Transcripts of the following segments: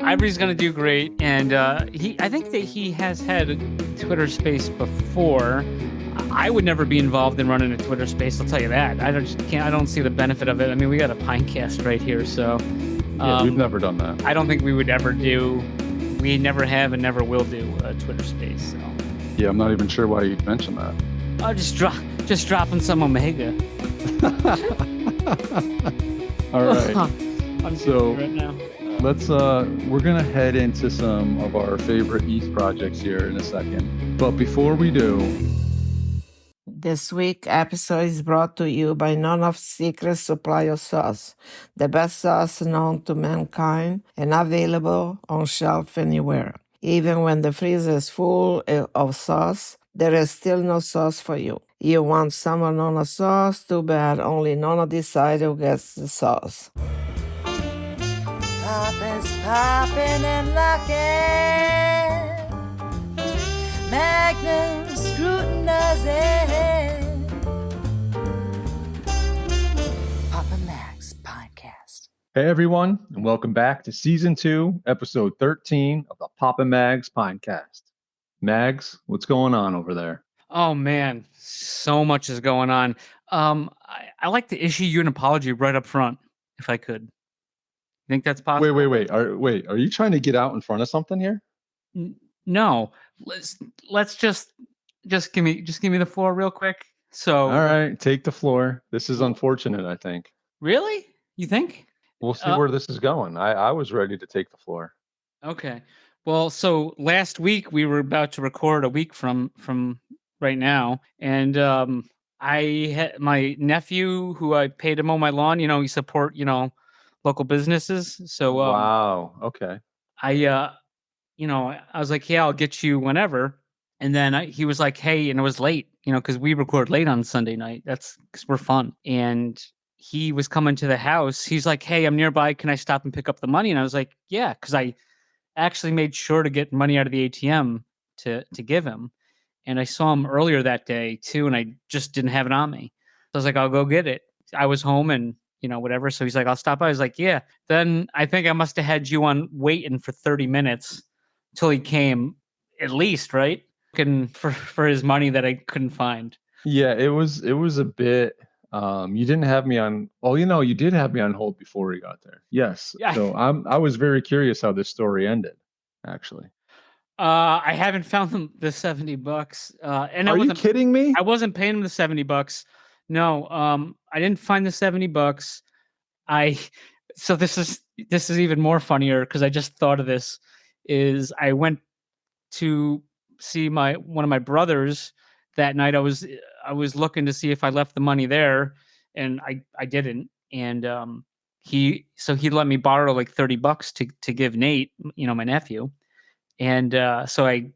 Ivory's gonna do great, and I think that he has had a Twitter Space before. I would never be involved in running a Twitter Space. I'll tell you that. I don't see the benefit of it. I mean, we got a Pinecast right here, so we've never done that. I don't think we would ever do. We never have and never will do a Twitter Space. So. Yeah, I'm not even sure why you'd mention that. Just dropping some Omega. All right. I'm so right now. Let's we're gonna head into some of our favorite ETH projects here in a second. But before we do, this week episode is brought to you by None of Secret Supply of Sauce, the best sauce known to mankind and available on shelf anywhere. Even when the freezer is full of sauce, there is still no sauce for you. You want some of Nona sauce? Too bad, only Nona decides who gets the sauce. Poppin's poppin' and lockin', Magnum scrutinizing, Papa Max Podcast. hey everyone, and welcome back to Season 2, Episode 13 of the Papa Mags Pinecast. Mags, what's going on over there? Oh man, so much is going on. I like to issue you an apology right up front, if I could. You think that's possible? Wait. Are you trying to get out in front of something here? No. Let's just give me the floor real quick. So all right, take the floor. This is unfortunate, I think. Really? You think? We'll see where this is going. I was ready to take the floor. Okay. Well, so last week we were about to record a week from right now, and I had my nephew who I paid to mow my lawn. You know, he support local businesses. So wow. Okay. I was like, yeah, I'll get you whenever. And then he was like, hey, and it was late, because we record late on Sunday night. That's because we're fun. And he was coming to the house. He's like, hey, I'm nearby. Can I stop and pick up the money? And I was like, yeah, because I actually made sure to get money out of the ATM to give him. And I saw him earlier that day too, and I just didn't have it on me. So I was like, I'll go get it. I was home and whatever. So he's like, I'll stop by. I was like, yeah. Then I think I must have had you on waiting for 30 minutes till he came, at least, right? Looking for his money that I couldn't find. Yeah, it was a bit. You didn't have me on. Oh, you did have me on hold before we got there. Yes. Yeah. So I was very curious how this story ended, actually. I haven't found the $70. And are you kidding me? I wasn't paying him the $70. No, I didn't find the $70. So this is even more funnier because I just thought of this. Is I went to see one of my brothers that night. I was looking to see if I left the money there, and I didn't. And he let me borrow like $30 to give Nate, my nephew. And so I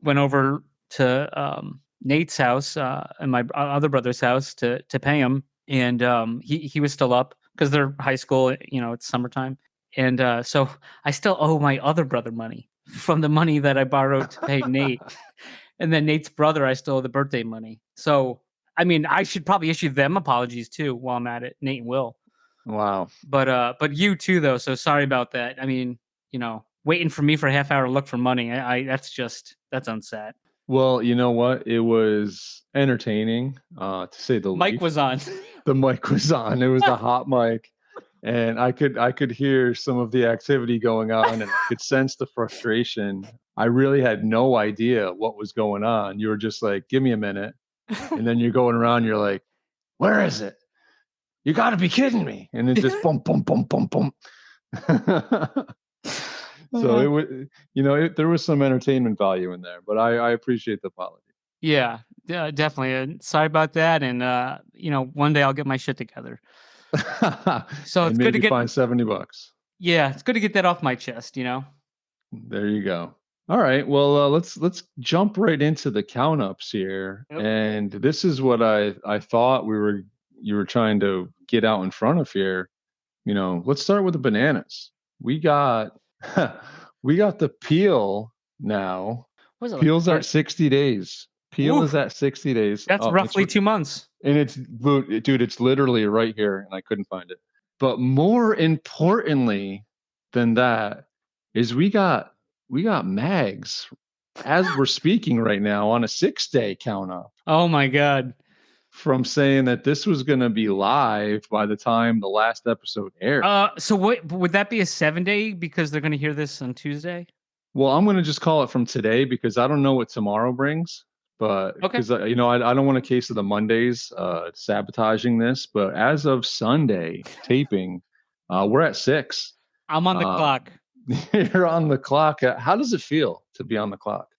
went over to Nate's house and my other brother's house to pay him, and he was still up because they're high school. It's summertime, and so I still owe my other brother money from the money that I borrowed to pay Nate, and then Nate's brother I still owe the birthday money. So I mean, I should probably issue them apologies too while I'm at it. Nate and Will. Wow. But you too though. So sorry about that. I mean, waiting for me for a half hour to look for money. That's unsat. Well, you know what? It was entertaining, to say the least. Mic was on. The mic was on. It was a hot mic, and I could hear some of the activity going on, and I could sense the frustration. I really had no idea what was going on. You were just like, "Give me a minute," and then you're going around. You're like, "Where is it? You got to be kidding me!" And it's just boom, boom, boom, boom, boom. So it was, there was some entertainment value in there, but I appreciate the apology. Yeah, definitely. Sorry about that, and one day I'll get my shit together. So it's good to find $70. Yeah, it's good to get that off my chest. There you go. All right. Well, let's jump right into the Countups here, Yep. And this is what I thought you were trying to get out in front of here. Let's start with the bananas. We got the peel now. Peel's at 60 days. Peel is at 60 days. That's roughly 2 months. And it's literally right here, and I couldn't find it. But more importantly than that, is we got Mags as we're speaking right now on a 6-day count up Oh my God. from saying that this was going to be live by the time the last episode aired. So what would that be, a 7-day, because they're going to hear this on Tuesday? Well, I'm going to just call it from today because I don't know what tomorrow brings. But Okay. because I don't want a case of the Mondays sabotaging this. But as of Sunday taping, we're at 6. I'm on the clock. You're on the clock. How does it feel to be on the clock?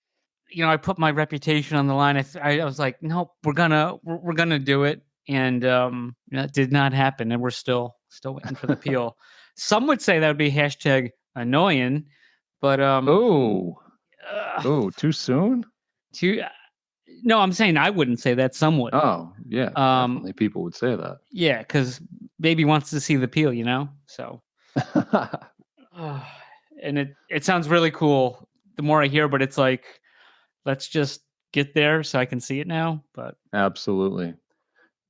I put my reputation on the line. I was like, nope, we're gonna do it, and that did not happen, and we're still waiting for the peel. Some would say that would be hashtag annoying, but Oh, too soon? No, I'm saying I wouldn't say that. Some would. Oh, yeah, definitely people would say that. Yeah, because baby wants to see the peel, So, and it sounds really cool. The more I hear, but it's like, let's just get there so I can see it now. But absolutely,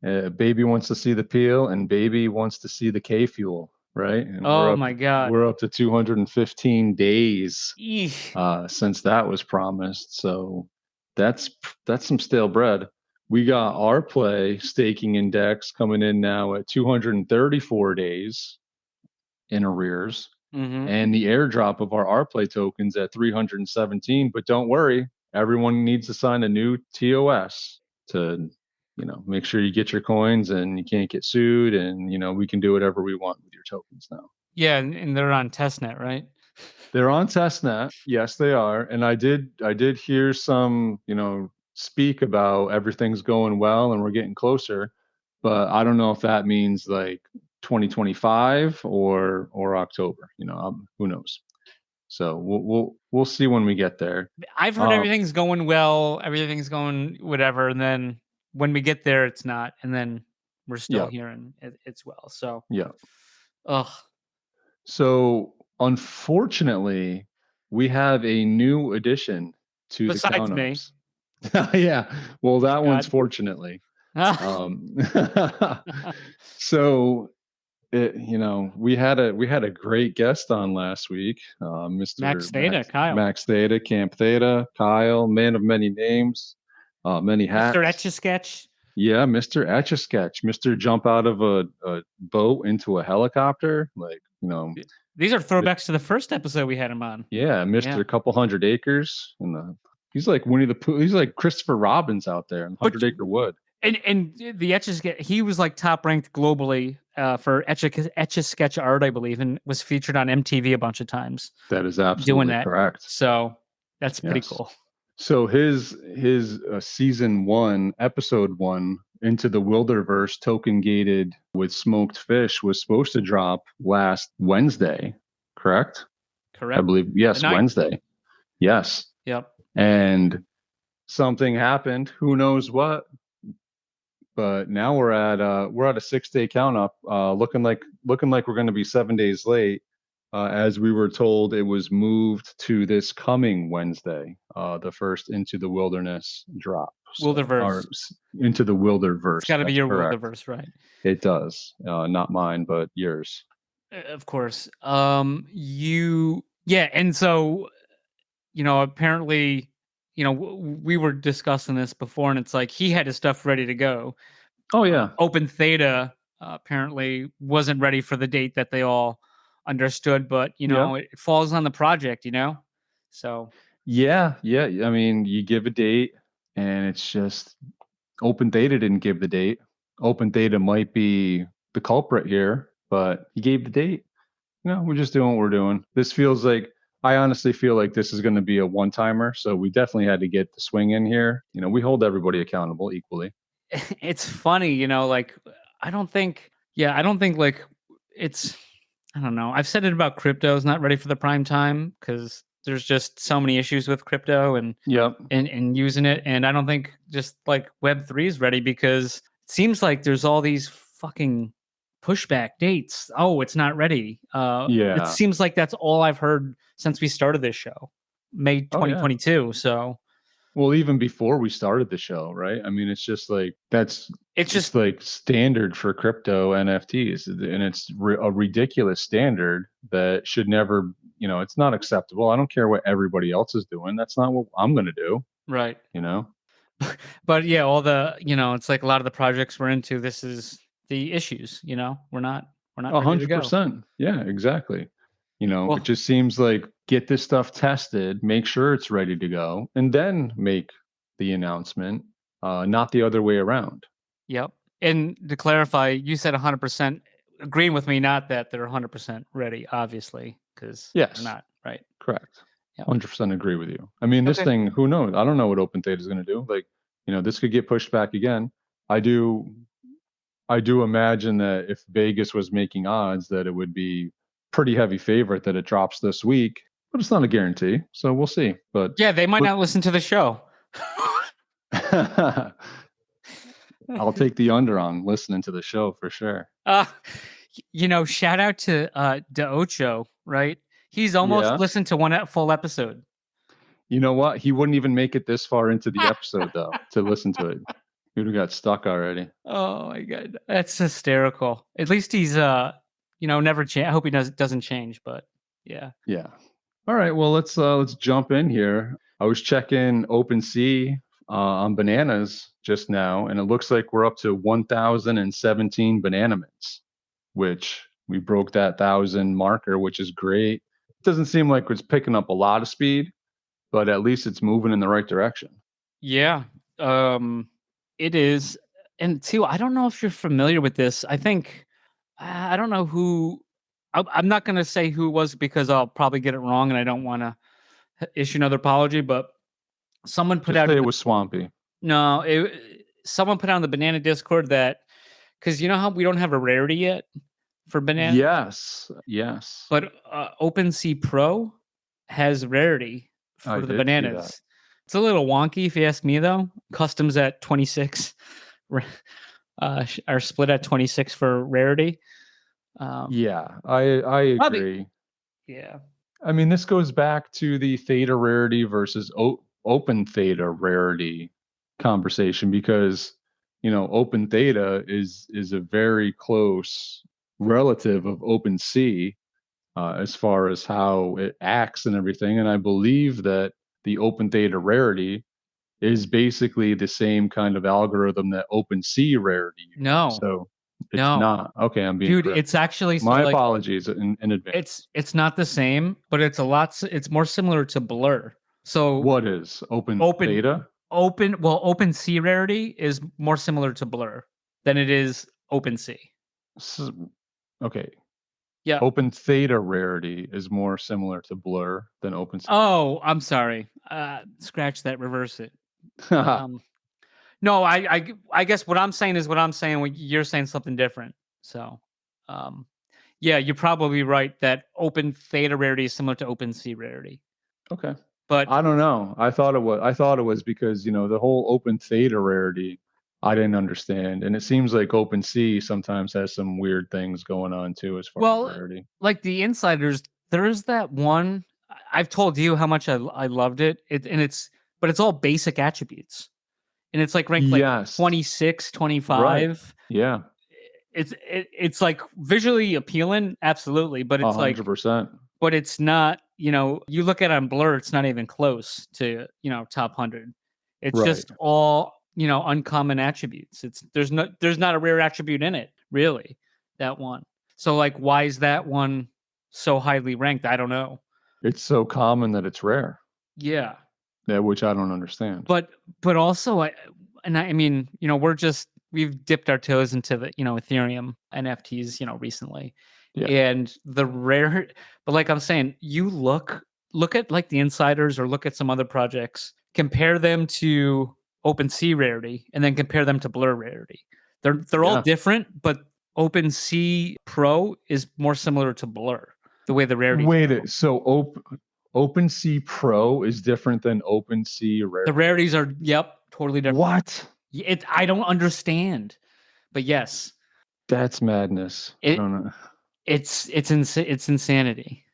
baby wants to see the peel, and baby wants to see the K fuel, right? And my God, we're up to 215 days Eesh. Since that was promised. So that's some stale bread. We got our play staking index coming in now at 234 days in arrears. Mm-hmm. And the airdrop of our play tokens at 317. But don't worry, everyone needs to sign a new TOS to, make sure you get your coins and you can't get sued. And, we can do whatever we want with your tokens now. Yeah, and they're on testnet, right? They're on testnet. Yes, they are. And I did hear some, speak about everything's going well and we're getting closer. But I don't know if that means like 2025 or October. Who knows? So we'll see when we get there. I've heard everything's going well, everything's going whatever, and then when we get there, it's not, and then we're still hearing it's well. So yeah. Ugh. So unfortunately, we have a new addition to besides the Countups. Me. Yeah. Well, that one's fortunately. So we had a great guest on last week, Mr. Max Theta, Kyle. Max Theta, Camp Theta, Kyle, man of many names, many hats. Mr. Etch-a-Sketch. Yeah, Mr. Etch-a-Sketch, Mr. Jump out of a boat into a helicopter, These are throwbacks to the first episode we had him on. Yeah, Mr. Couple Hundred Acres, and he's like Winnie the Pooh. He's like Christopher Robins out there in 100 Acre Wood. And the Etch-a-Sketch, he was like top ranked globally for Etch-a-Sketch art, I believe, and was featured on MTV a bunch of times. That is absolutely correct. So that's pretty cool. So his season 1, episode 1, Into the Wilderverse, token gated with smoked fish, was supposed to drop last Wednesday, correct? Correct. I believe, yes, Wednesday. Yes. Yep. And something happened. Who knows what? But now we're at a 6-day count up, looking like we're going to be 7 days late, as we were told it was moved to this coming Wednesday, the first Into the Wilderness drop. Wilderverse. Into the Wilderverse. It's got to be your Wilderverse, right? It does. Not mine, but yours. Of course. And so, apparently, we were discussing this before, and it's like he had his stuff ready to go. Oh yeah. Open Theta apparently wasn't ready for the date that they all understood, but it falls on the project, So yeah. I mean, you give a date, and it's just Open Theta didn't give the date. Open Theta might be the culprit here, but he gave the date. We're just doing what we're doing. This feels like, I honestly feel like this is going to be a one-timer, so we definitely had to get the swing in here. We hold everybody accountable equally. It's funny, I don't think like it's, I don't know. I've said it about crypto is not ready for the prime time because there's just so many issues with crypto and using it. And I don't think just like Web3 is ready because it seems like there's all these fucking pushback dates. Oh, it's not ready. It seems like that's all I've heard since we started this show, May 2022. So, well, even before we started the show, right? I mean, it's just like it's just like standard for crypto NFTs, and it's a ridiculous standard that should never it's not acceptable. I don't care what everybody else is doing. That's not what I'm going to do, Right. But yeah, all the, it's like a lot of the projects we're into, this is the issues, we're not ready to go. 100%. Yeah, exactly. Well, It just seems like get this stuff tested, make sure it's ready to go, and then make the announcement, not the other way around. yep. And to clarify, you said 100% agreeing with me, not that they're 100% ready, obviously, because Yes. they're not, right? Correct. Yep. 100% agree with you. I mean, this Okay. thing, who knows? I don't know what Open Theta is going to do. Like, this could get pushed back again. I do imagine that if Vegas was making odds, that it would be pretty heavy favorite that it drops this week, but it's not a guarantee. So we'll see. But Yeah, they might not listen to the show. I'll take the under on listening to the show for sure. Shout out to De Ocho, right? He's almost listened to one full episode. You know what? He wouldn't even make it this far into the episode, though, to listen to it. He would have got stuck already. Oh my god, that's hysterical. At least he's never change. I hope he doesn't change, but yeah. Yeah. All right. Well, let's jump in here. I was checking OpenSea on bananas just now, and it looks like we're up to 1,017 banana mints, which we broke that 1,000 marker, which is great. It doesn't seem like it's picking up a lot of speed, but at least it's moving in the right direction. Yeah, it is. And too, I don't know if you're familiar with this. I think I don't know who. I'm not going to say who it was because I'll probably get it wrong, and I don't want to issue another apology. But someone put out it was Swampy. No, someone put out on the Banana Discord that because you know how we don't have a rarity yet for banana. Yes. But OpenSea Pro has rarity for the bananas. It's a little wonky if you ask me, though. Customs at 26 are split at 26 for rarity. Yeah, I agree. Yeah. I mean, this goes back to the Theta rarity versus Open Theta rarity conversation because, Open Theta is a very close relative of OpenSea as far as how it acts and everything. And I believe that the Open Theta rarity is basically the same kind of algorithm that OpenSea rarity uses. No. So it's not. Okay, I'm being correct. It's actually my apologies in advance. It's not the same, but it's more similar to Blur. So what is Open Theta? OpenSea rarity is more similar to Blur than it is OpenSea. Okay. Yeah. Open Theta rarity is more similar to Blur than OpenSea. Oh, I'm sorry. Scratch that. Reverse it. No, I guess what I'm saying is what I'm saying when you're saying something different. So, yeah, you're probably right that Open Theta rarity is similar to OpenSea rarity. Okay. But I don't know. I thought it was because, the whole Open Theta rarity I didn't understand. And it seems like OpenSea sometimes has some weird things going on too as far as rarity. Like the insiders, there is that one. I've told you how much I loved it. But it's all basic attributes. And it's like ranked like 26, 25. Right. Yeah. It's like visually appealing, absolutely. But it's 100%. But it's not, you look at it on Blur, it's not even close to, top 100. It's just all, uncommon attributes. There's not a rare attribute in it, really, that one. So like, why is that one so highly ranked? I don't know. It's so common that it's rare. Yeah. Yeah, which I don't understand. But also, I mean, we've dipped our toes into the, Ethereum NFTs, recently. Yeah. And the rare, but like I'm saying, you look at like the insiders or look at some other projects, compare them to OpenSea rarity, and then compare them to Blur rarity. They're all different, but OpenSea Pro is more similar to Blur, the way the rarity. Wait, so OpenSea Pro is different than OpenSea rarity? The rarities are, totally different. What? I don't understand, but yes. That's madness. I don't know. It's insanity.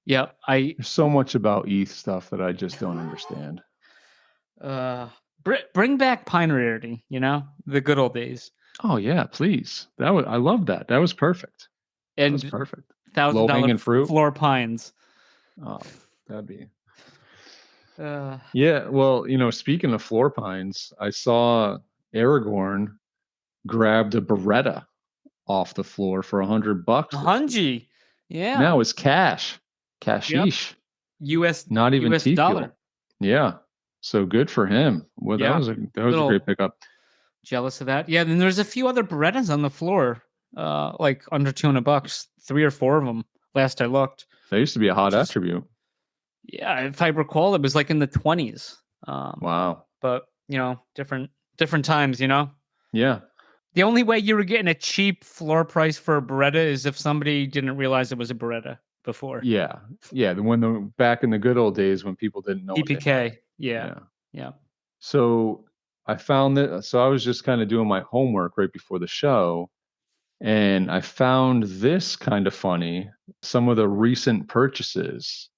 Yep. There's so much about ETH stuff that I just don't understand. Bring back Pine rarity, the good old days. Oh yeah, please. I love that. That was perfect. And that was perfect. $1,000 fruit floor pines. Oh, that'd be. Uh, Yeah, well, speaking of floor pines, I saw Aragorn grabbed a Beretta off the floor for $100 this week. Hunji. Yeah. Now it's cash, Yep. cashish, US not even US T fuel. dollar. Yeah, so good for him. Well, that Yeah. was a Little great pickup. Jealous of that. Yeah, then there's a few other Berettas on the floor, like under $200, 3 or 4 of them. Last I looked. That used to be a hot Just- attribute. Yeah, if I recall, it was like in the 20s. Wow. But different times. Yeah. The only way you were getting a cheap floor price for a Beretta is if somebody didn't realize it was a Beretta before. Yeah. Back in the good old days when people didn't know. what they had. EPK. Yeah. So I found that. So I was just kind of doing my homework right before the show, and I found this kind of funny. Some of the recent purchases.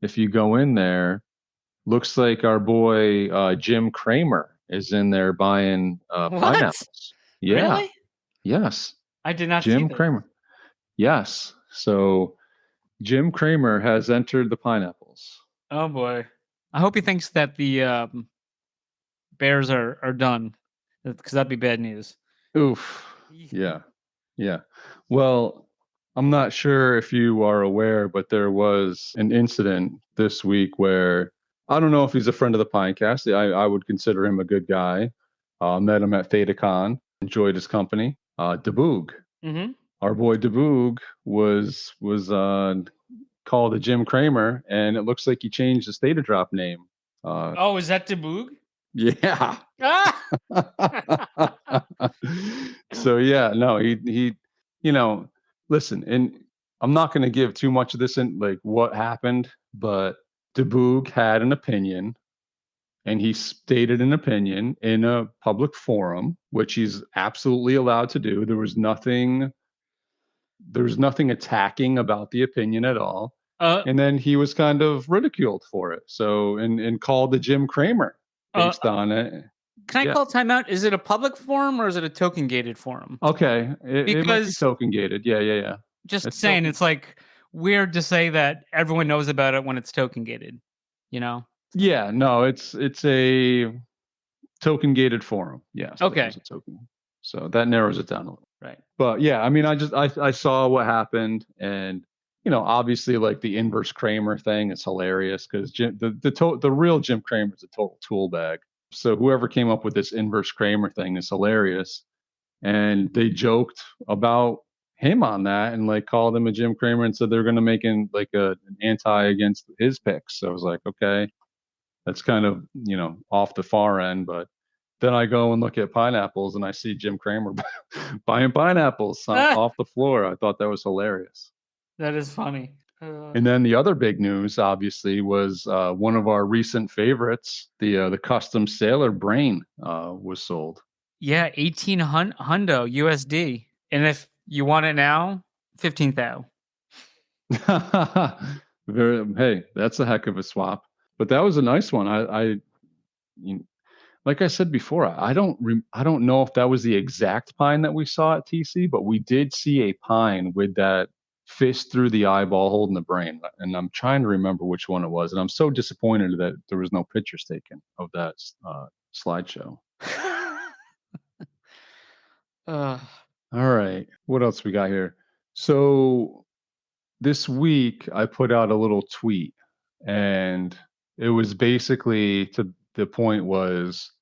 If you go in there, looks like our boy Jim Cramer is in there buying pineapples. Yeah. Really? Yes. I did not see Jim that. Cramer. Yes. So Jim Cramer has entered the pineapples. Oh boy. I hope he thinks that the Bears are done, because that'd be bad news. Oof. Yeah. Well, I'm not sure if you are aware, but there was an incident this week where I don't know if he's a friend of the Pinecast. I would consider him a good guy. Met him at ThetaCon. Enjoyed his company. Daboog. Mm-hmm. Our boy Daboog was called a Jim Cramer, and it looks like he changed his Theta Drop name. Oh, is that Daboog? Yeah. Ah! So yeah, no, he listen, and I'm not going to give too much of this in like what happened, but Daboog had an opinion, and he stated an opinion in a public forum, which he's absolutely allowed to do. There was nothing attacking about the opinion at all. And then he was kind of ridiculed for it. So and called the Jim Cramer based on it. Can I call timeout? Is it a public forum or is it a token gated forum? Okay, it might be Because token gated. Yeah. Just It's saying, token- it's like weird to say that everyone knows about it when it's token gated. Yeah, no, it's a token gated forum. Yes. Okay. It's a token. So that narrows it down a little. Right. But yeah, I mean, I saw what happened, and obviously, like the inverse Kramer thing is hilarious because the real Jim Cramer is a total tool bag. So whoever came up with this inverse Kramer thing is hilarious, and they joked about him on that and like called him a Jim Cramer and said they're going to make him like an anti against his picks. So I was like, okay, that's kind of off the far end, but. Then I go and look at pineapples and I see Jim Cramer buying pineapples off the floor. I thought that was hilarious. That is funny. And then the other big news, obviously, was one of our recent favorites, the custom Sailor Brain was sold. Yeah, 1800 hundo USD. And if you want it now, 15,000. Hey, that's a heck of a swap. But that was a nice one. Like I said before, I don't know if that was the exact pine that we saw at TC, but we did see a pine with that fist through the eyeball holding the brain, and I'm trying to remember which one it was, and I'm so disappointed that there was no pictures taken of that slideshow. All right, what else we got here? So this week I put out a little tweet, and it was basically the point was,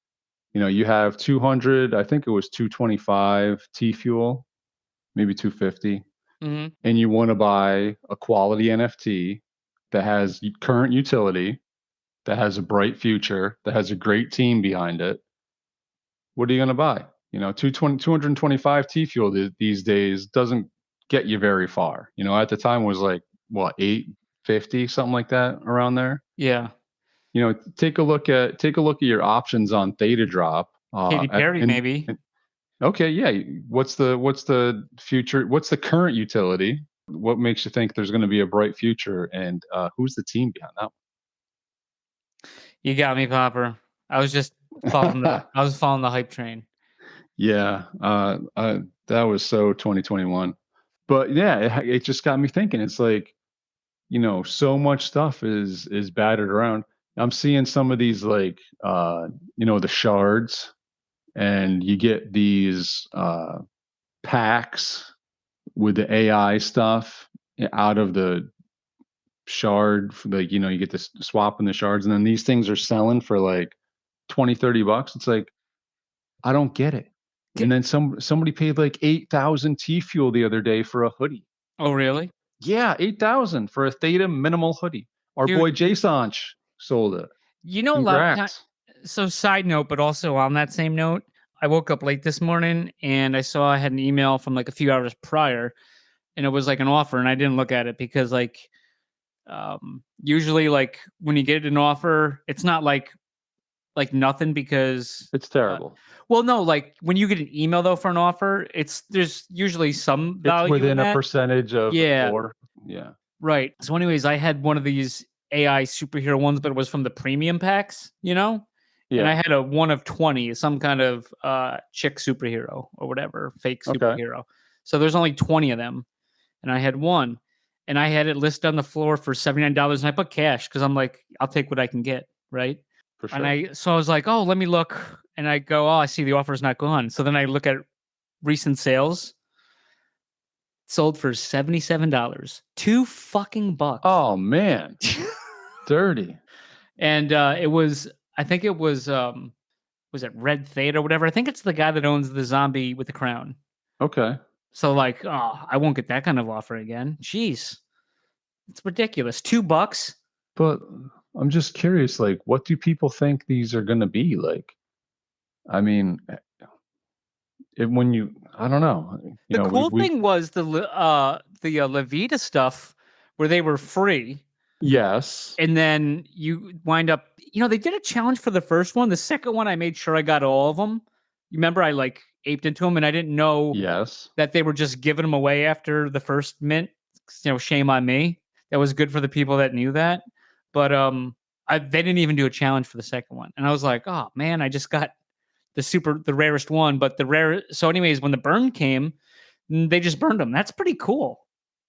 you have 200, I think it was 225 T fuel, maybe 250, and you want to buy a quality NFT that has current utility, that has a bright future, that has a great team behind it. What are you going to buy? 225 T fuel these days doesn't get you very far. At the time it was like, what, 850, something like that, around there. Yeah. Take a look at your options on Theta Drop. Katy Perry, maybe. Okay, yeah. What's the future? What's the current utility? What makes you think there's going to be a bright future? And who's the team behind that one? You got me, Popper. I was just following the hype train. Yeah, that was so 2021. But yeah, it just got me thinking. It's like, so much stuff is battered around. I'm seeing some of these like the shards, and you get these packs with the AI stuff out of the shard, like you get this swap in the shards, and then these things are selling for like $20-$30. It's like, I don't get it. And then somebody paid like 8,000 T-Fuel the other day for a hoodie. Oh, really? Yeah, 8,000 for a Theta minimal hoodie. Our Dude, boy Jason sold it. A lot. Congrats. So side note, but also on that same note, I woke up late this morning and I saw I had an email from like a few hours prior, and it was like an offer, and I didn't look at it because like usually like when you get an offer, it's not like nothing because It's terrible. well, no, like when you get an email though for an offer, there's usually some value It's within in a that. percentage of the floor. Yeah. Right. So anyways, I had one of these AI superhero ones, but it was from the premium packs, And I had a 1 of 20, some kind of chick superhero or whatever, fake superhero. So there's only 20 of them. And I had one. And I had it listed on the floor for $79. And I put cash because I'm like, I'll take what I can get. Right. For sure. And I was like, oh, let me look. And I go, oh, I see the offer's not gone. So then I look at recent sales. Sold for $77. $2 Oh man. Dirty. And I think it was it Red Theta or whatever? I think it's the guy that owns the zombie with the crown. Okay. So like, I won't get that kind of offer again. Jeez. It's ridiculous. $2. But I'm just curious, like, what do people think these are going to be like? I mean, I don't know. The cool thing was the Levita stuff where they were free. Yes. And then you wind up, they did a challenge for the first one. The second one, I made sure I got all of them. You remember I like aped into them and I didn't know that they were just giving them away after the first mint. Shame on me. That was good for the people that knew that. But they didn't even do a challenge for the second one. And I was like, oh man, I just got the rarest one. But so anyways, when the burn came, they just burned them. That's pretty cool.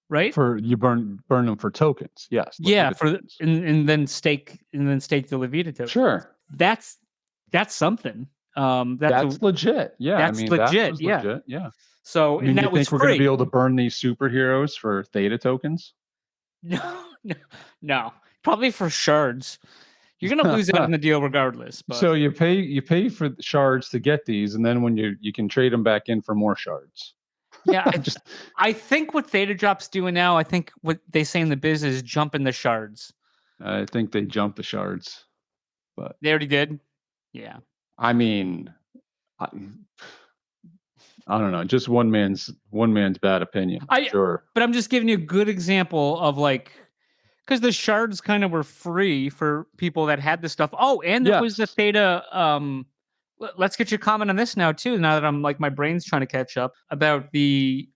Right? For you burn them for tokens. Yes. Yeah, and then stake the Levita token. Sure. That's something. That's legit. Yeah. That's legit. Legit. Yeah. So and that you think we're going to be able to burn these superheroes for Theta tokens? No. Probably for shards. You're going to lose out in the deal regardless. But. So you pay for the shards to get these, and then when you can trade them back in for more shards. Yeah, I think what Theta Drop's doing now, I think what they say in the biz is jumping the shards. I think they jumped the shards, but they already did. Yeah. I mean, I don't know. Just one man's bad opinion. Sure. But I'm just giving you a good example of like, because the shards kind of were free for people that had this stuff. Oh, and there was the Theta. Let's get your comment on this now too. Now that I'm like my brain's trying to catch up about the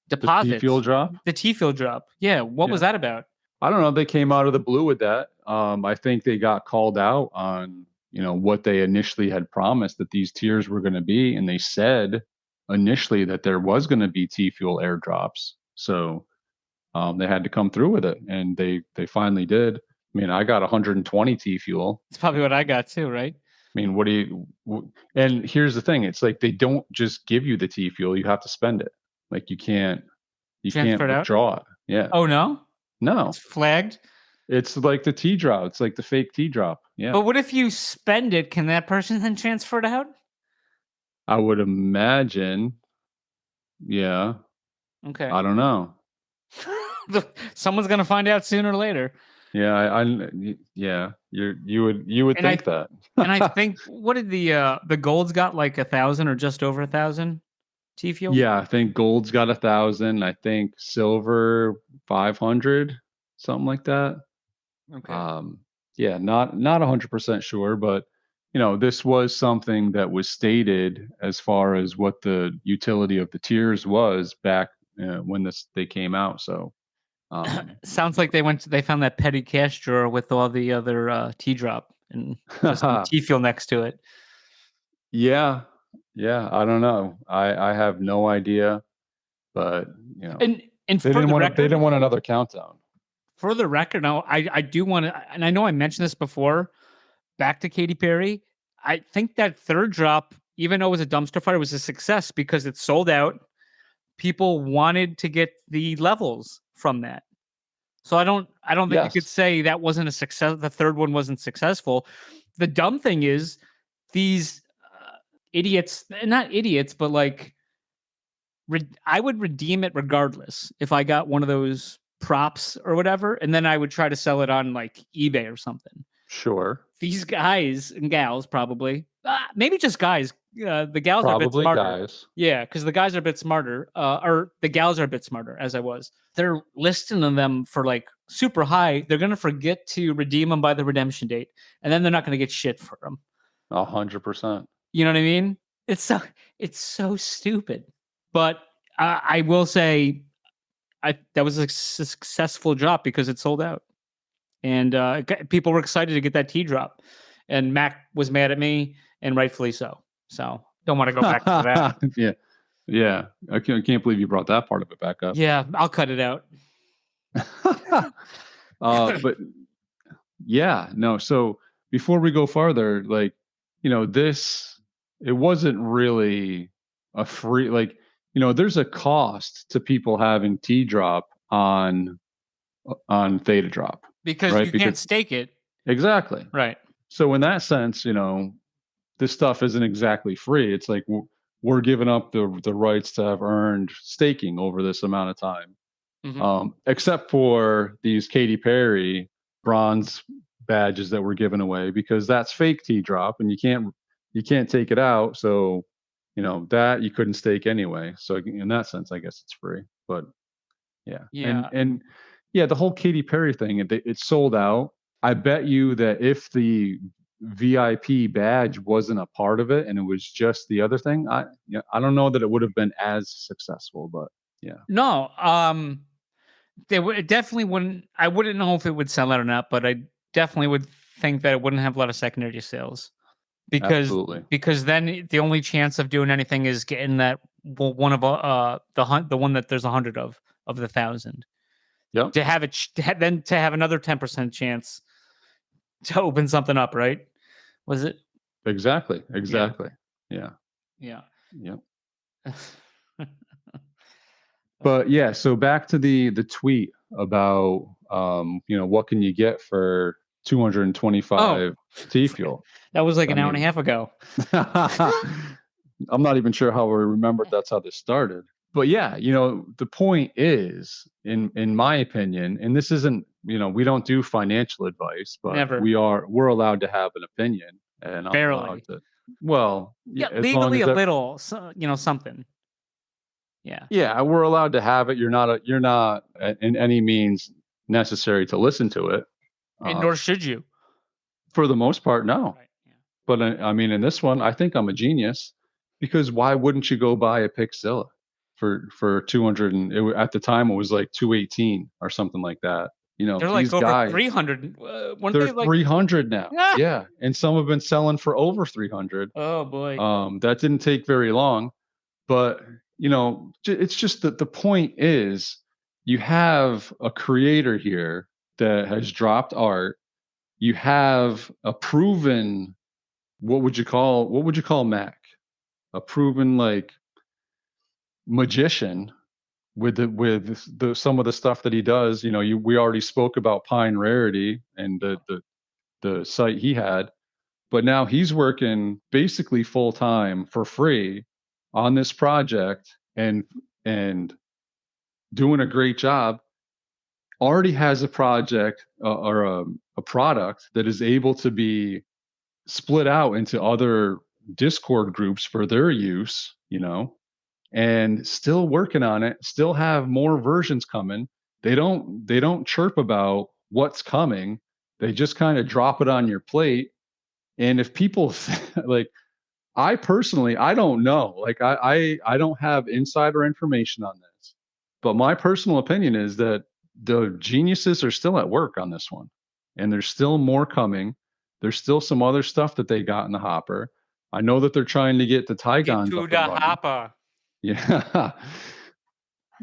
deposits. The T-Fuel drop. The T-Fuel drop. Yeah. What was that about? I don't know. They came out of the blue with that. I think they got called out on what they initially had promised that these tiers were going to be, and they said initially that there was going to be T-Fuel airdrops. So they had to come through with it, and they finally did. I mean, I got 120 T-Fuel. It's probably what I got too, right? I mean, and here's the thing. It's like, they don't just give you the T-Fuel. You have to spend it. Like you can't withdraw it. Yeah. Oh, no? No. It's flagged? It's like the T-drop. It's like the fake T-drop. Yeah. But what if you spend it? Can that person then transfer it out? I would imagine. Yeah. Okay. I don't know. Someone's going to find out sooner or later. Yeah, you would think that. And I think, what did the gold's got, like 1,000 or just over 1,000 T-Fuel? Yeah, I think gold's got 1,000. I think silver 500, something like that. Okay. Yeah, not 100% sure, but this was something that was stated as far as what the utility of the tiers was back when they came out. So. Sounds like they found that petty cash drawer with all the other T-drop and just T-Fuel next to it. Yeah, I don't know. I have no idea, but and they didn't want another countdown. For the record, now I do want to, and I know I mentioned this before. Back to Katy Perry, I think that third drop, even though it was a dumpster fire, was a success because it sold out. People wanted to get the levels from that. So I don't think you could say that wasn't a success. The third one wasn't successful. The dumb thing is these idiots, not idiots, but like I would redeem it regardless if I got one of those props or whatever, and then I would try to sell it on like eBay or something. Sure. These guys and gals probably, maybe just guys. The gals are a bit Probably smarter. guys. Yeah, because the guys are a bit smarter, or the gals are a bit smarter, as I was. They're listing them for like super high. They're gonna forget to redeem them by the redemption date, and then they're not gonna get shit for them. 100%. You know what I mean? It's so stupid. But I will say, that was a successful drop because it sold out, and people were excited to get that T drop, and Mac was mad at me, and rightfully so. So don't want to go back to that. Yeah. I can't believe you brought that part of it back up. Yeah, I'll cut it out. But yeah, no. So before we go farther, like, it wasn't really a free, like, there's a cost to people having T drop on Theta drop. Because right? you can't stake it. Exactly. Right. So in that sense, this stuff isn't exactly free. It's like we're giving up the rights to have earned staking over this amount of time. Mm-hmm. Except for these Katy Perry bronze badges that were given away, because that's fake T drop and you can't take it out. So, that you couldn't stake anyway. So in that sense, I guess it's free. But yeah. And yeah, the whole Katy Perry thing, it sold out. I bet you that if the VIP badge wasn't a part of it and it was just the other thing, I don't know that it would have been as successful, but yeah. No, it definitely wouldn't. I wouldn't know if it would sell out or not, but I definitely would think that it wouldn't have a lot of secondary sales because then the only chance of doing anything is getting that one of the one that there's 100 of the 1,000. Yep. To have it then to have another 10% chance to open something up, right? Was it? Exactly. Yeah. Yeah. But yeah, so back to the tweet about what can you get for 225 T fuel? That was like an hour and a half ago. I'm not even sure how we remembered that's how this started. But yeah, the point is, in my opinion, and this isn't, we don't do financial advice, but Never. we're allowed to have an opinion, and I'm barely allowed to. Well, yeah, legally a little, something. Yeah. Yeah, we're allowed to have it. You're not in any means necessary to listen to it, and nor should you. For the most part, no. Right. Yeah. But I mean, in this one, I think I'm a genius, because why wouldn't you go buy a Pixzilla for 200? And at the time it was like 218 or something like that. They're like over 300. They're 300 now. Yeah, and some have been selling for over 300. Oh boy. That didn't take very long, but it's just that the point is, you have a creator here that has dropped art. You have a proven, what would you call Mac? A proven like magician with some of the stuff that he does. We already spoke about Pine Rarity and the site he had, but now he's working basically full time for free on this project and doing a great job. Already has a project or a product that is able to be split out into other Discord groups for their use, and still working on it, still have more versions coming. They don't chirp about what's coming. They just kind of drop it on your plate. And if people like, I personally, I don't know, like I don't have insider information on this, but my personal opinion is that the geniuses are still at work on this one, and there's still more coming. There's still some other stuff that they got in the hopper. I know that they're trying to get the Tygons to the hopper. Yeah.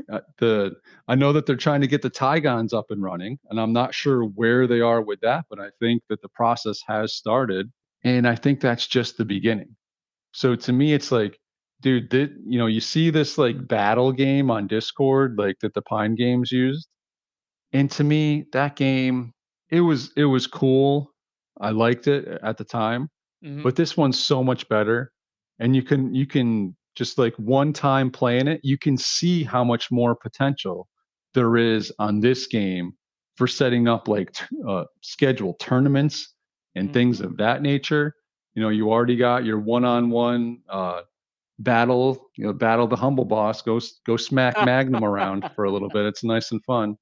I know that they're trying to get the Tigons up and running, and I'm not sure where they are with that, but I think that the process has started, and I think that's just the beginning. So to me, it's like, dude, you see this like battle game on Discord, like that the Pine Games used, and to me, that game, it was cool. I liked it at the time, but this one's so much better, and you can just like one time playing it, you can see how much more potential there is on this game for setting up like scheduled tournaments and things of that nature. You already got your one-on-one battle, battle the humble boss, go smack Magnum around for a little bit. It's nice and fun.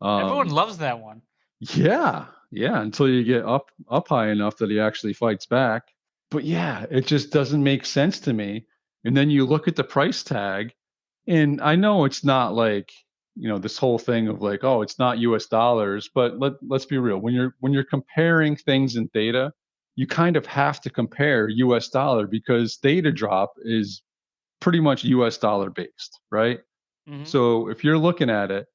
Everyone loves that one. Yeah, until you get up high enough that he actually fights back. But yeah, it just doesn't make sense to me. And then you look at the price tag, and I know it's not like, this whole thing of like, oh, it's not US dollars, but let's be real. When you're comparing things in Theta, you kind of have to compare US dollar because Theta drop is pretty much US dollar based, right? So if you're looking at it,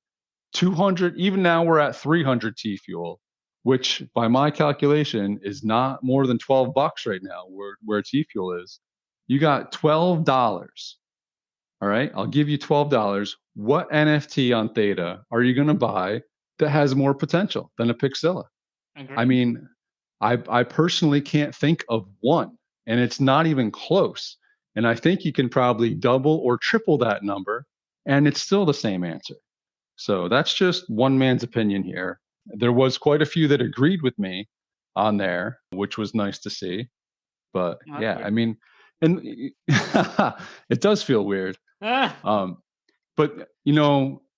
200, even now we're at 300 T fuel, which by my calculation is not more than $12 right now where T fuel is. You got $12. All right, I'll give you $12. What NFT on Theta are you going to buy that has more potential than a Pixilla? I mean, I personally can't think of one, and it's not even close. And I think you can probably double or triple that number, and it's still the same answer. So that's just one man's opinion here. There was quite a few that agreed with me on there, which was nice to see. But yeah, I mean, and it does feel weird. But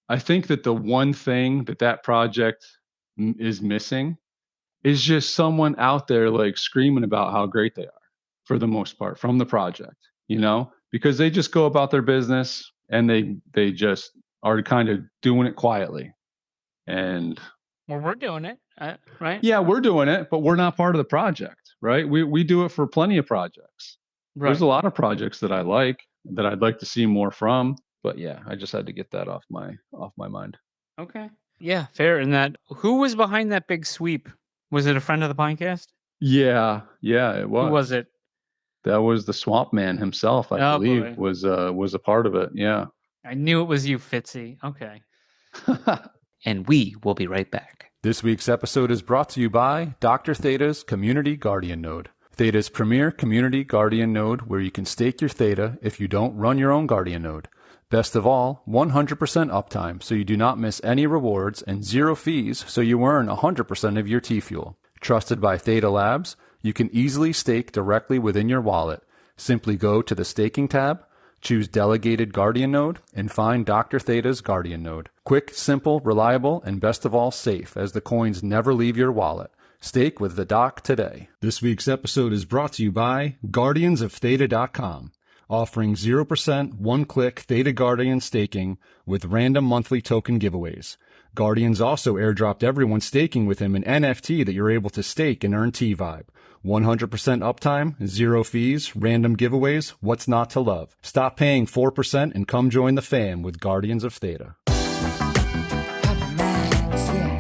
I think that the one thing that project is missing is just someone out there like screaming about how great they are for the most part from the project, because they just go about their business and they just are kind of doing it quietly. And well, we're doing it, right? Yeah, we're doing it, but we're not part of the project, right? We do it for plenty of projects. Right. There's a lot of projects that I like that I'd like to see more from, but yeah, I just had to get that off my mind. Okay. Yeah, fair. And who was behind that big sweep? Was it a friend of the podcast? Yeah, it was. Who was it? That was the Swamp Man himself, I believe, was a part of it. Yeah. I knew it was you, Fitzy. Okay. And we will be right back. This week's episode is brought to you by Dr. Theta's Community Guardian Node. Theta's premier community guardian node where you can stake your Theta if you don't run your own guardian node. Best of all, 100% uptime so you do not miss any rewards and 0 fees so you earn 100% of your T-Fuel. Trusted by Theta Labs, you can easily stake directly within your wallet. Simply go to the staking tab, choose Delegated Guardian Node, and find Dr. Theta's Guardian Node. Quick, simple, reliable, and best of all, safe, as the coins never leave your wallet. Stake with the Doc today. This week's episode is brought to you by GuardiansOfTheta.com, offering 0% one-click Theta Guardian staking with random monthly token giveaways. Guardians also airdropped everyone staking with him an NFT that you're able to stake and earn T-Vibe. 100% uptime, 0 fees, random giveaways, what's not to love? Stop paying 4% and come join the fam with Guardians of Theta. Papa Max, yeah.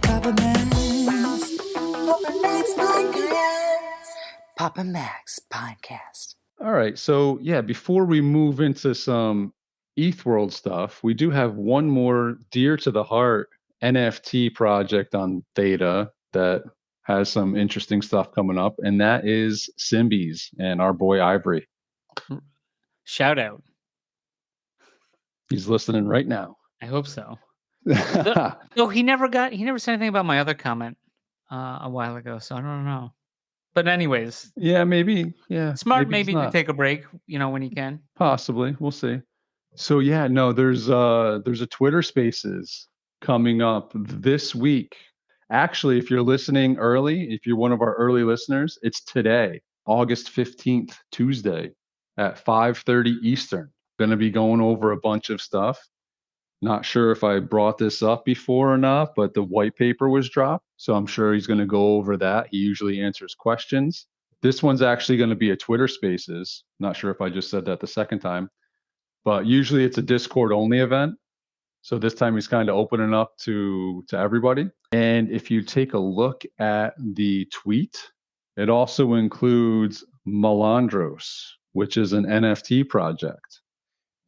Papa Max Podcast. Papa Max Podcast. All right, so yeah, before we move into some ETH World stuff, we do have one more dear to the heart NFT project on Theta that has some interesting stuff coming up, and that is Symbiebes and our boy Ivory. Shout out. He's listening right now. I hope so. No, he never said anything about my other comment a while ago, so I don't know. But anyways. Yeah, maybe. Yeah. Smart maybe to take a break, when you can. Possibly. We'll see. So yeah, no, there's a Twitter Spaces coming up this week. Actually, if you're listening early, if you're one of our early listeners, it's today, August 15th, Tuesday at 5:30 Eastern. Going to be going over a bunch of stuff. Not sure if I brought this up before or not, but the white paper was dropped. So I'm sure he's going to go over that. He usually answers questions. This one's actually going to be a Twitter Spaces. Not sure if I just said that the second time. but usually it's a Discord only event. So this time he's kind of opening up to everybody. And if you take a look at the tweet, it also includes Melandros, which is an NFT project.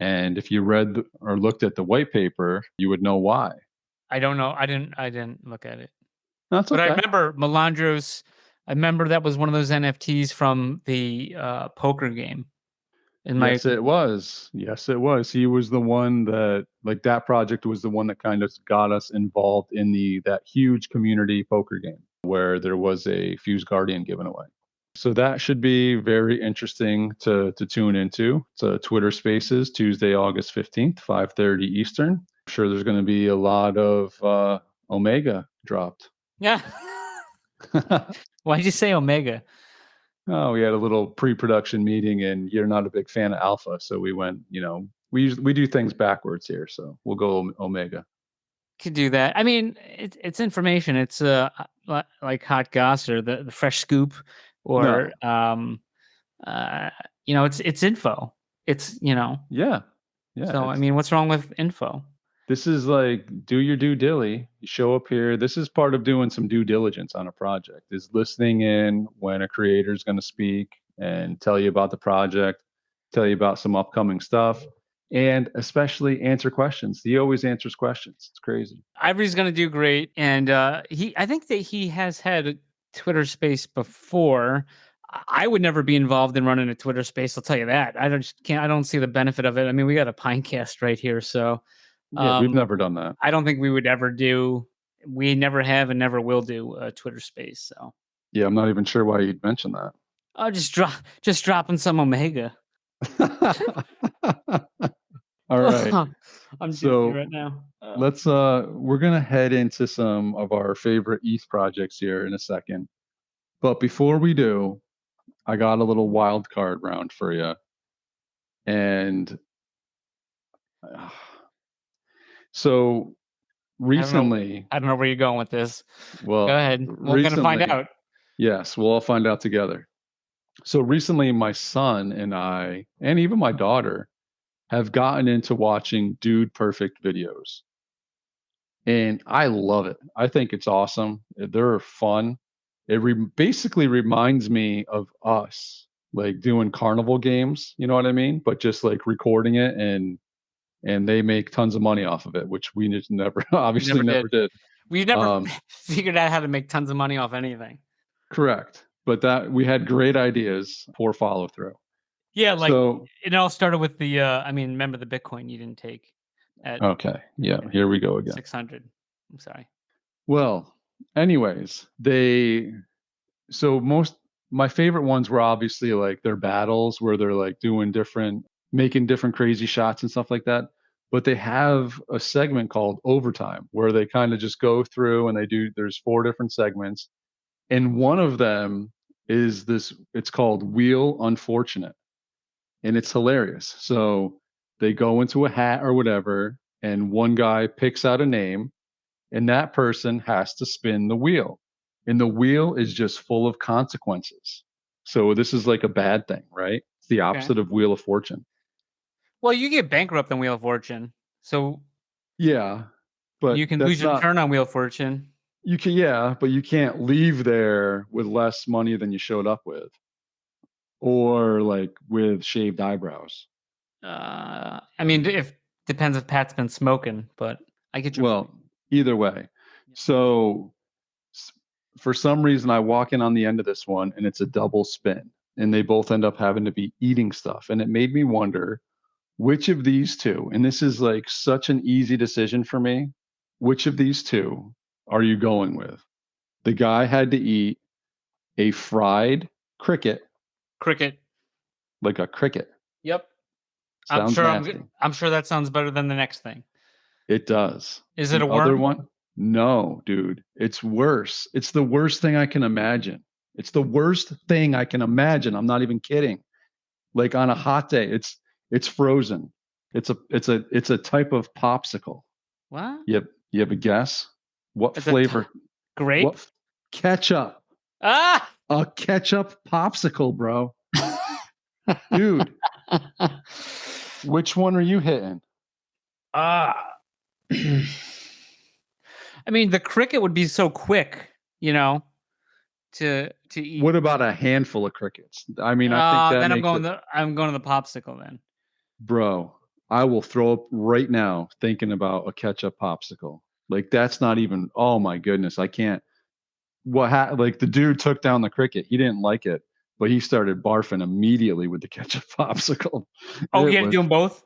And if you read or looked at the white paper, you would know why. I don't know. I didn't look at it. That's But okay. I remember Melandros. I remember that was one of those NFTs from the poker game. Yes, it was. Yes, it was. He was the one that, like, that project was the one that kind of got us involved in that huge community poker game where there was a Fuse Guardian given away. So that should be very interesting to tune into. It's Twitter Spaces, Tuesday, August 15th, 5:30 Eastern. I'm sure there's going to be a lot of Omega dropped. Yeah. Why'd you say Omega? Oh, we had a little pre-production meeting, and you're not a big fan of Alpha, so we went. We do things backwards here, so we'll go Omega. Could do that. I mean, it's information. It's like hot goss or the fresh scoop, or it's info. It's Yeah. So I mean, what's wrong with info? This is like, do your due dilly. You show up here. This is part of doing some due diligence on a project, is listening in when a creator is going to speak and tell you about the project, tell you about some upcoming stuff, and especially answer questions. He always answers questions. It's crazy. Ivory's going to do great. And I think that he has had a Twitter space before. I would never be involved in running a Twitter space. I'll tell you that. I don't see the benefit of it. I mean, we got a Pinecast right here, so. Yeah, we've never done that. I don't think we would ever do. We never have and never will do a Twitter space. So yeah, I'm not even sure why you'd mention that. Oh, just dropping some Omega. All right. I'm so right now. We're gonna head into some of our favorite ETH projects here in a second. But before we do, I got a little wild card round for you. And so recently, I don't know where you're going with this. Well, go ahead. We're going to find out. Yes, we'll all find out together. So recently, my son and I, and even my daughter, have gotten into watching Dude Perfect videos. And I love it. I think it's awesome. They're fun. It basically reminds me of us, like doing carnival games, you know what I mean? But just like recording it, and they make tons of money off of it, which we just never did. We've never figured out how to make tons of money off anything. Correct. But that we had great ideas, poor follow through. Yeah, it all started with the remember the Bitcoin you didn't take at Okay. Yeah, here we go again. 600. I'm sorry. Well, anyways, my favorite ones were obviously like their battles where they're like making different crazy shots and stuff like that. But they have a segment called Overtime where they kind of just go through and there's 4 different segments. And one of them is it's called Wheel Unfortunate. And it's hilarious. So they go into a hat or whatever, and one guy picks out a name, and that person has to spin the wheel. And the wheel is just full of consequences. So this is like a bad thing, right? It's the opposite of Wheel of Fortune. Well, you get bankrupt on Wheel of Fortune. So yeah, but you can lose your turn on Wheel of Fortune. You can, but you can't leave there with less money than you showed up with. Or like with shaved eyebrows. Depends if Pat's been smoking, but I get your point. Either way. So for some reason, I walk in on the end of this one and it's a double spin, and they both end up having to be eating stuff. And it made me wonder which of these two, and this is like such an easy decision for me, which of these two are you going with? The guy had to eat a fried cricket. Like a cricket. Yep. Sounds nasty. I'm sure that sounds better than the next thing. It does. Is it a worm? Other one? No, dude. It's worse. It's the worst thing I can imagine. It's the worst thing I can imagine. I'm not even kidding. Like on a hot day, it's frozen. It's a type of popsicle. What? You have a guess? What flavor? Grape? Ketchup. Ah! A ketchup popsicle, bro. Dude. Which one are you hitting? I mean, the cricket would be so quick, to eat. What about a handful of crickets? I mean, I think that then makes I'm going to the popsicle then. Bro, I will throw up right now thinking about a ketchup popsicle. Like that's not even. Oh my goodness, I can't. Like the dude took down the cricket. He didn't like it, but he started barfing immediately with the ketchup popsicle. Oh, he had to do them both?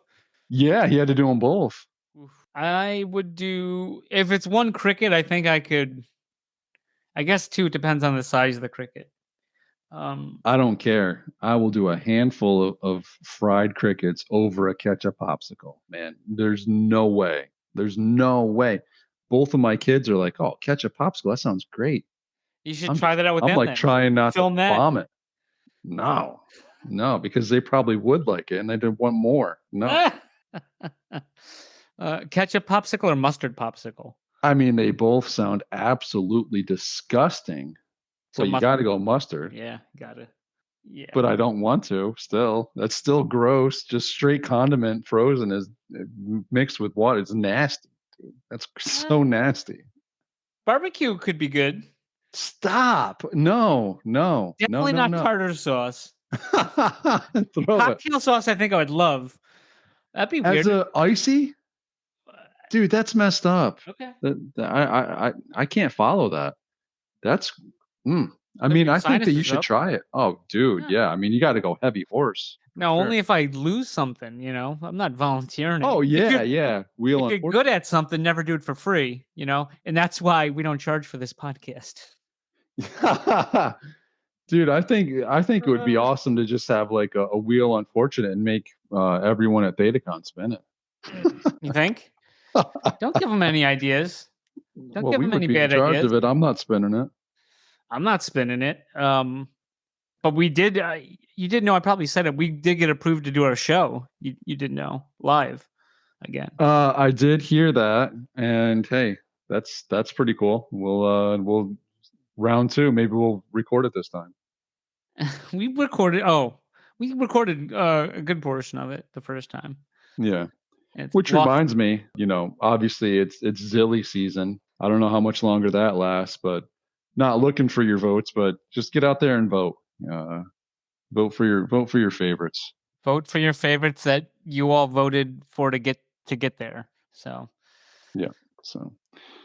Yeah, he had to do them both. I would do, if it's one cricket, I think I could. I guess two. It depends on the size of the cricket. I don't care. I will do a handful of fried crickets over a ketchup popsicle. Man, there's no way. There's no way. Both of my kids are like, "Oh, ketchup popsicle. That sounds great." You should try that out with them. I'm like then. trying not Film to that. vomit. No, because they probably would like it and they'd want more. No. Ketchup popsicle or mustard popsicle? I mean, they both sound absolutely disgusting. So you got to go mustard. Yeah, got it. Yeah. But I don't want to still. That's still gross. Just straight condiment frozen is mixed with water. It's nasty. Dude. That's so nasty. Barbecue could be good. Stop. No. Definitely not tartar sauce. Throw Cocktail sauce, I think I would love. That'd be weird. As a icy? Dude, that's messed up. Okay. I can't follow that. That's I mean, I think that you should try it. Oh, dude, yeah. I mean, you got to go heavy horse. No, only if I lose something, I'm not volunteering. Oh, yeah. If you're good at something, never do it for free, and that's why we don't charge for this podcast. Dude, I think it would be awesome to just have like a wheel unfortunate and make everyone at ThetaCon spin it. You think? Don't give them any ideas. Don't give them any bad in charge ideas. Of it. I'm not spinning it. I'm not spinning it. But we did. You did know. I probably said it. We did get approved to do our show. You did know live again. I did hear that, and hey, that's pretty cool. We'll round 2. Maybe we'll record it this time. We recorded a good portion of it the first time. Yeah. Which reminds me, obviously it's Zilly season. I don't know how much longer that lasts, but not looking for your votes, but just get out there and vote. Vote for your favorites. Vote for your favorites that you all voted for to get there. So yeah. So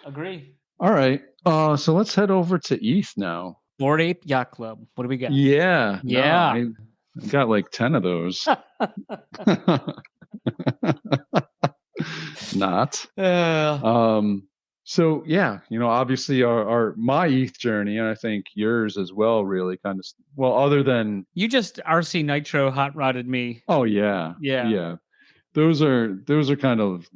agree. All right. So let's head over to ETH now. Bored Ape Yacht Club. What do we got? Yeah. Yeah. No, I got like 10 of those. Not. So yeah, obviously my ETH journey, and I think yours as well, really kind of other than you just RC Nitro hot rodded me. Oh yeah. Those are kind of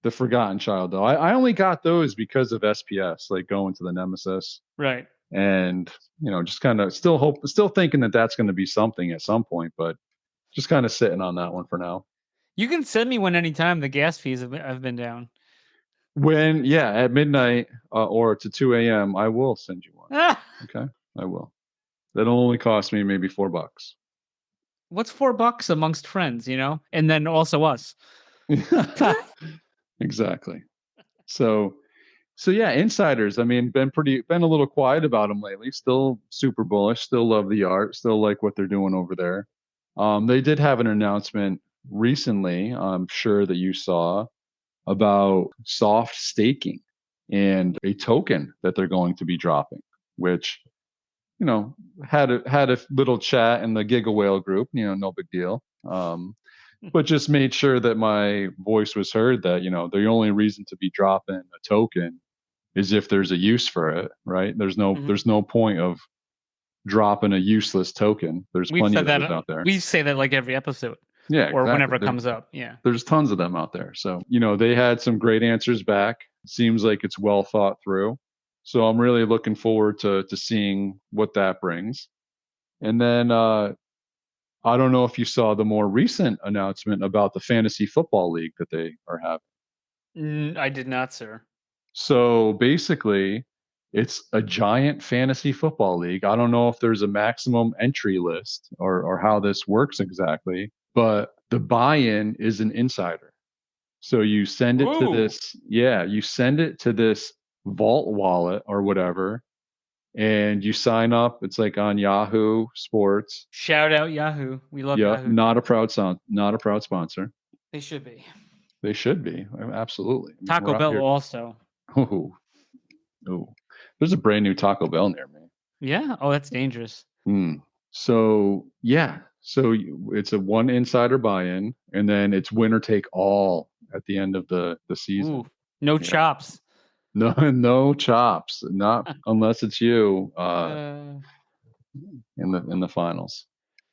the forgotten child though. I only got those because of SPS, like going to the Nemesis, right? And just kind of still thinking that that's going to be something at some point, but just kind of sitting on that one for now. You can send me one anytime. The gas fees have been down. At midnight or to 2 a.m. I will send you one. Okay, I will. That'll only cost me maybe $4. What's $4 amongst friends, and then also us. Exactly. So yeah, insiders. I mean, been a little quiet about them lately. Still super bullish. Still love the art. Still like what they're doing over there. They did have an announcement recently. I'm sure that you saw about soft staking and a token that they're going to be dropping, which had a little chat in the Giga Whale group. No big deal. But just made sure that my voice was heard. That the only reason to be dropping a token is if there's a use for it, right? There's no point of dropping a useless token. There's plenty of those out there. We say that like every episode. Yeah, or whenever it comes up. Yeah, there's tons of them out there. So they had some great answers back. Seems like it's well thought through. So I'm really looking forward to seeing what that brings. And then I don't know if you saw the more recent announcement about the fantasy football league that they are having. I did not, sir. So basically, it's a giant fantasy football league. I don't know if there's a maximum entry list or how this works exactly. but the buy-in is an insider. So you send it to this, you send it to this Vault wallet or whatever, and you sign up. It's like on Yahoo Sports. Shout out Yahoo. We love Yeah, Yahoo. not a proud sponsor. They should be. They should be. Absolutely. Taco Bell also. Oh, there's a brand new Taco Bell near me. Yeah. Oh, that's dangerous. So it's a one insider buy-in, and then it's winner take all at the end of the season. Ooh, no chops. No chops, not unless it's you in the finals.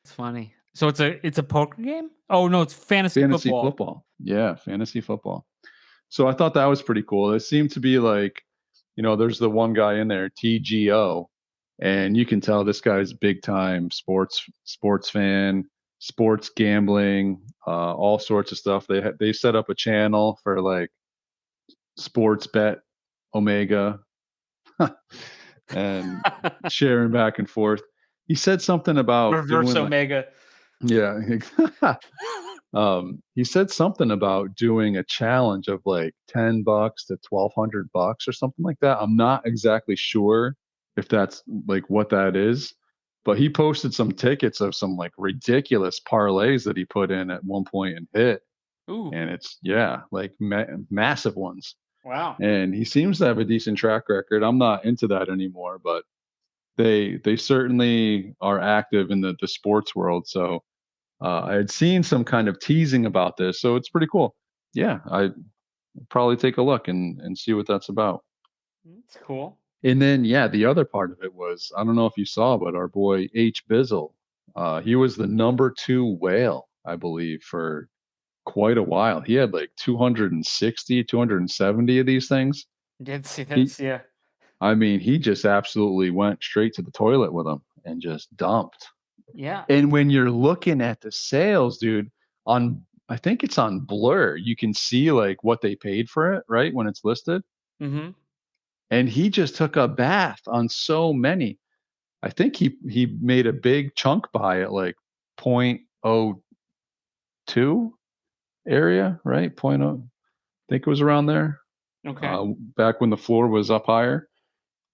It's funny. So it's a poker game? Oh no, it's fantasy football. Yeah, fantasy football. So I thought that was pretty cool. It seemed to be like, there's the one guy in there, TGO, and you can tell this guy's big time sports fan, sports gambling, all sorts of stuff. They set up a channel for like sports bet Omega and sharing back and forth. He said something about reverse Omega. Yeah. He said something about doing a challenge of like $10 to $1,200 or something like that. I'm not exactly sure if that's like what that is, but he posted some tickets of some like ridiculous parlays that he put in at one point and hit. Ooh. And it's like massive ones. Wow. And he seems to have a decent track record. I'm not into that anymore, but they certainly are active in the sports world. So I had seen some kind of teasing about this, so it's pretty cool. Yeah, I'd probably take a look and see what that's about. It's cool. And then, the other part of it was, I don't know if you saw, but our boy H. Bizzle, he was the number 2 whale, I believe, for quite a while. He had like 260, 270 of these things. Did see this, yeah. I mean, he just absolutely went straight to the toilet with them and just dumped. Yeah. And when you're looking at the sales, dude, I think it's on Blur, you can see like what they paid for it, right? When it's listed. Mm-hmm. And he just took a bath on so many. I think he made a big chunk buy at like 0.02 area, right? 0.0. I think it was around there. Okay. Back when the floor was up higher.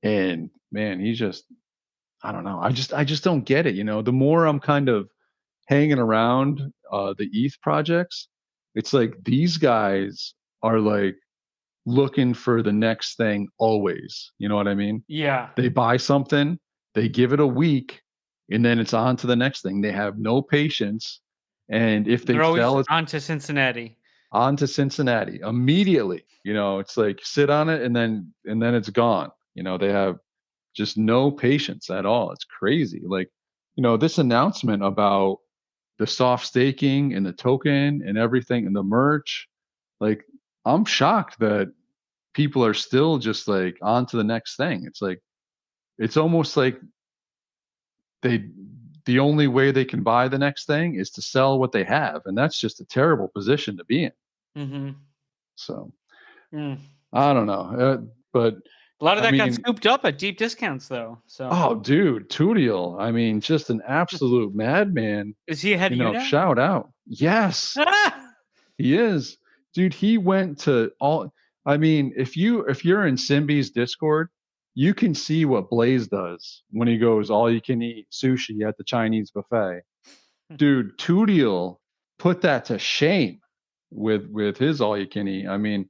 And man, he just, I don't know. I just don't get it. The more I'm kind of hanging around the ETH projects, it's like these guys are like looking for the next thing always. You know what I mean? Yeah. They buy something, they give it a week, and then it's on to the next thing. They have no patience. And if they sell it on to Cincinnati. On to Cincinnati immediately. It's like sit on it and then it's gone. They have just no patience at all. It's crazy. Like, this announcement about the soft staking and the token and everything and the merch, like, I'm shocked that people are still just like on to the next thing. It's like, it's almost like the only way they can buy the next thing is to sell what they have. And that's just a terrible position to be in. Mm-hmm. So I don't know. But a lot of that got scooped up at deep discounts, though. So, oh, dude, Tudiel. I mean, just an absolute madman. Is he ahead of you now? Shout out. Yes, he is, dude. He went to all. I mean, if you're in Symbiebes Discord, you can see what Blaze does when he goes all you can eat sushi at the Chinese buffet. Dude, Tudiel put that to shame with his all you can eat. I mean,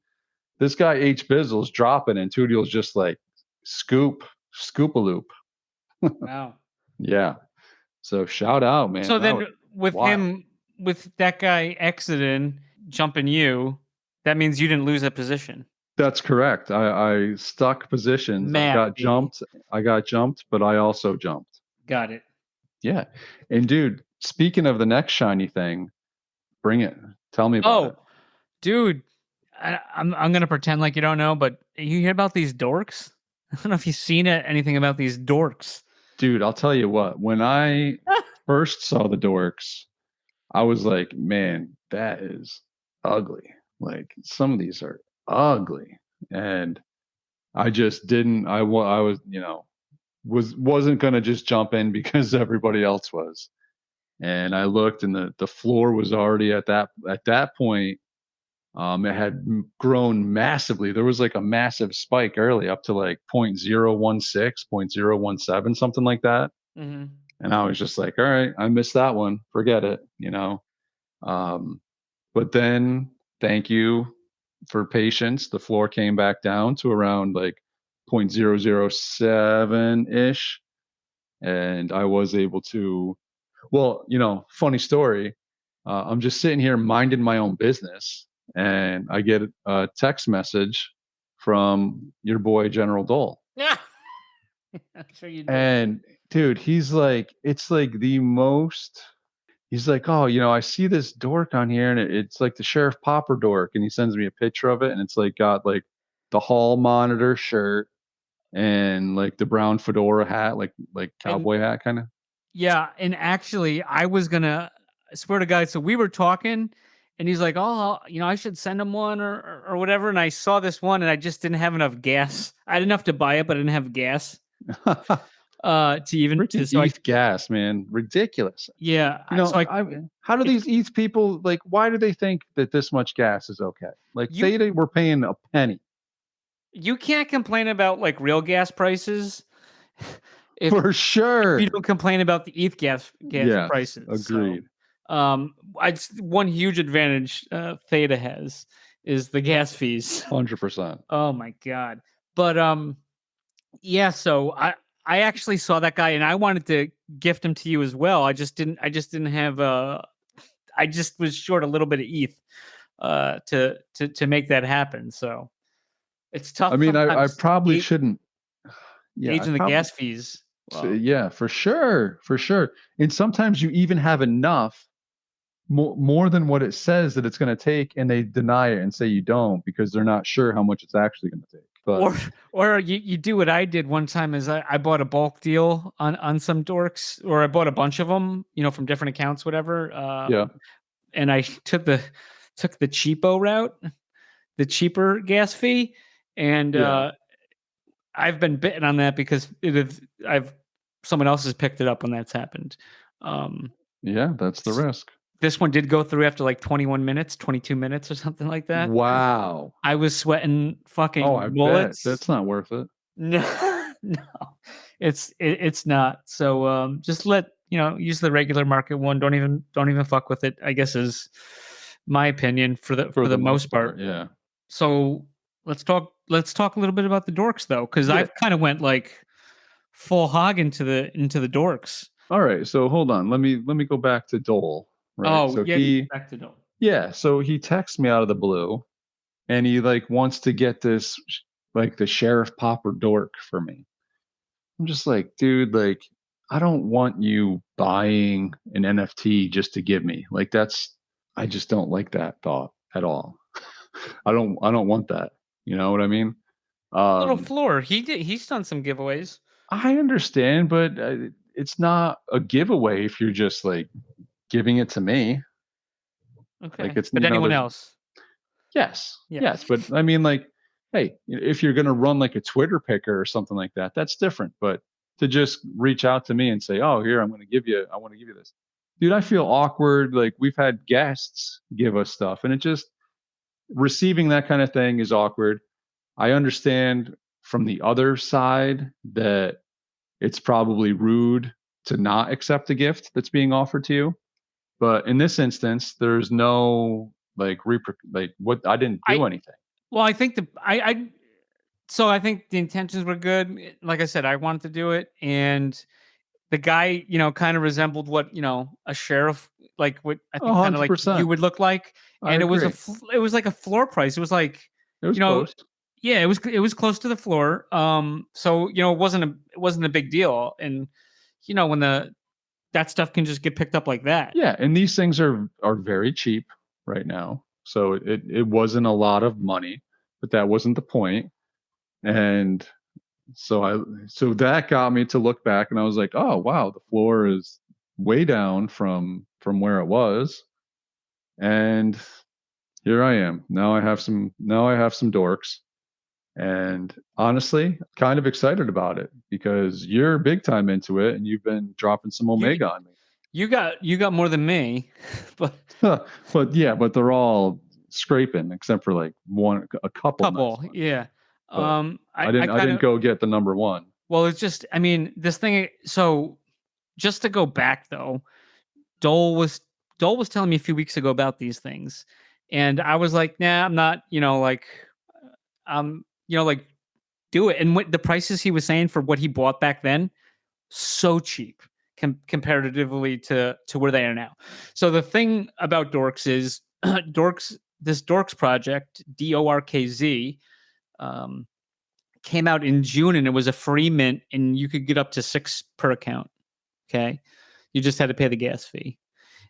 this guy H. Bizzle's dropping and Tudiel's just like scoop-a-loop. Wow. Yeah. So shout out, man. So then with him, with that guy exiting, jumping you, that means you didn't lose that position. That's correct. I stuck positions. I got jumped, but I also jumped. Got it. Yeah. And dude, speaking of the next shiny thing, bring it. Tell me about it. Dude, I'm gonna pretend like you don't know, but you hear about these dorks? I don't know if you've seen anything about these dorks. Dude, I'll tell you what. When I first saw the dorks, I was like, man, that is ugly. Like some of these are ugly, and I just didn't. I was, wasn't gonna just jump in because everybody else was. And I looked, and the floor was already at that point. It had grown massively. There was like a massive spike early up to like 0.016, 0.017, something like that. Mm-hmm. And I was just like, all right, I missed that one. Forget it, you know. But then, thank you for patience. The floor came back down to around like 0.007 ish. And I was able to, well, you know, funny story. I'm just sitting here minding my own business, and I get a text message from your boy, General Dole. Yeah. I'm sure you do. And dude, he's like, it's like the most, he's like, oh, you know, I see this dork on here, and it's like the Sheriff Popper dork. And he sends me a picture of it, and it's like got like the hall monitor shirt and like the brown fedora hat, like cowboy hat kind of. Yeah, and actually, I was gonna, I swear to God. So we were talking, and he's like, "Oh, you know, I should send him one or whatever." And I saw this one, and I just didn't have enough gas. I had enough to buy it, but I didn't have gas to even Freaking so ETH gas, man, ridiculous. yeah. You know, So how do these ETH people, like, why do they think that this much gas is okay? Like, they were paying a penny. You can't complain about like real gas prices. For sure. If you don't complain about the ETH gas prices. Agreed. So, one huge advantage Theta has is the gas fees. 100%. Oh my God. But yeah, so I actually saw that guy, and I wanted to gift him to you as well. I just didn't have I just was short a little bit of ETH to make that happen. So it's tough. I mean, I probably shouldn't. Yeah, gauging the gas fees. Wow. So, yeah, for sure. And sometimes you even have enough more than what it says that it's going to take, and they deny it and say you don't because they're not sure how much it's actually going to take. But or you do what I did one time is I bought a bulk deal on some dorks, or I bought a bunch of them, you know, from different accounts, whatever. Yeah. And I took the cheapo route, the cheaper gas fee, and I've been bitten on that because someone else has picked it up when that's happened. Yeah, that's the risk. This one did go through after like 21 minutes, 22 minutes or something like that. Wow. I was sweating fucking bet. bullets. That's not worth it. No, it's not. So just use the regular market one. Don't even fuck with it, I guess is my opinion for the most part. Yeah. So let's talk a little bit about the dorks though, because I've kind of went like full hog into the dorks. All right, so hold on. Let me go back to Dole. Right? Oh, so yeah, back to Dole. Yeah, so he texts me out of the blue, and he like wants to get this like the Sheriff Popper dork for me. I'm just like, dude, like I don't want you buying an NFT just to give me. Like I just don't like that thought at all. I don't want that. You know what I mean? Little floor. He's done some giveaways. I understand, but it's not a giveaway if you're just like giving it to me. Okay. Like it's but anyone else? Yes. Yeah. Yes. But I mean, like, hey, if you're gonna run like a Twitter picker or something like that, that's different. But to just reach out to me and say, oh, here, I want to give you this. Dude, I feel awkward. Like we've had guests give us stuff, and it just receiving that kind of thing is awkward. I understand from the other side that it's probably rude to not accept a gift that's being offered to you. But in this instance, there's no like what I didn't do anything. Well, I think I think the intentions were good. Like I said, I wanted to do it, and the guy, kind of resembled what a sheriff, like what I think kind of like you would look like, and it was like a floor price. It was like close. Yeah, it was close to the floor. So it wasn't a big deal, and when that stuff can just get picked up like that. Yeah, and these things are very cheap right now. So it wasn't a lot of money, but that wasn't the point. And so that got me to look back, and I was like, oh wow, the floor is way down from where it was. And here I am. Now I have some dorks. And honestly, kind of excited about it because you're big time into it, and you've been dropping some Omega on me. You got more than me, but but they're all scraping except for like a couple. Nice couple, ones. yeah. But I I kind didn't of go get the number one. well, it's just I mean this thing. So just to go back though, Dole was telling me a few weeks ago about these things, and I was like, nah, I'm not. Like do it. And what the prices he was saying for what he bought back then, so cheap comparatively to where they are now. So the thing about Dorkz is this Dorkz project, DORKZ, came out in June, and it was a free mint, and you could get up to 6 per account. Okay, you just had to pay the gas fee,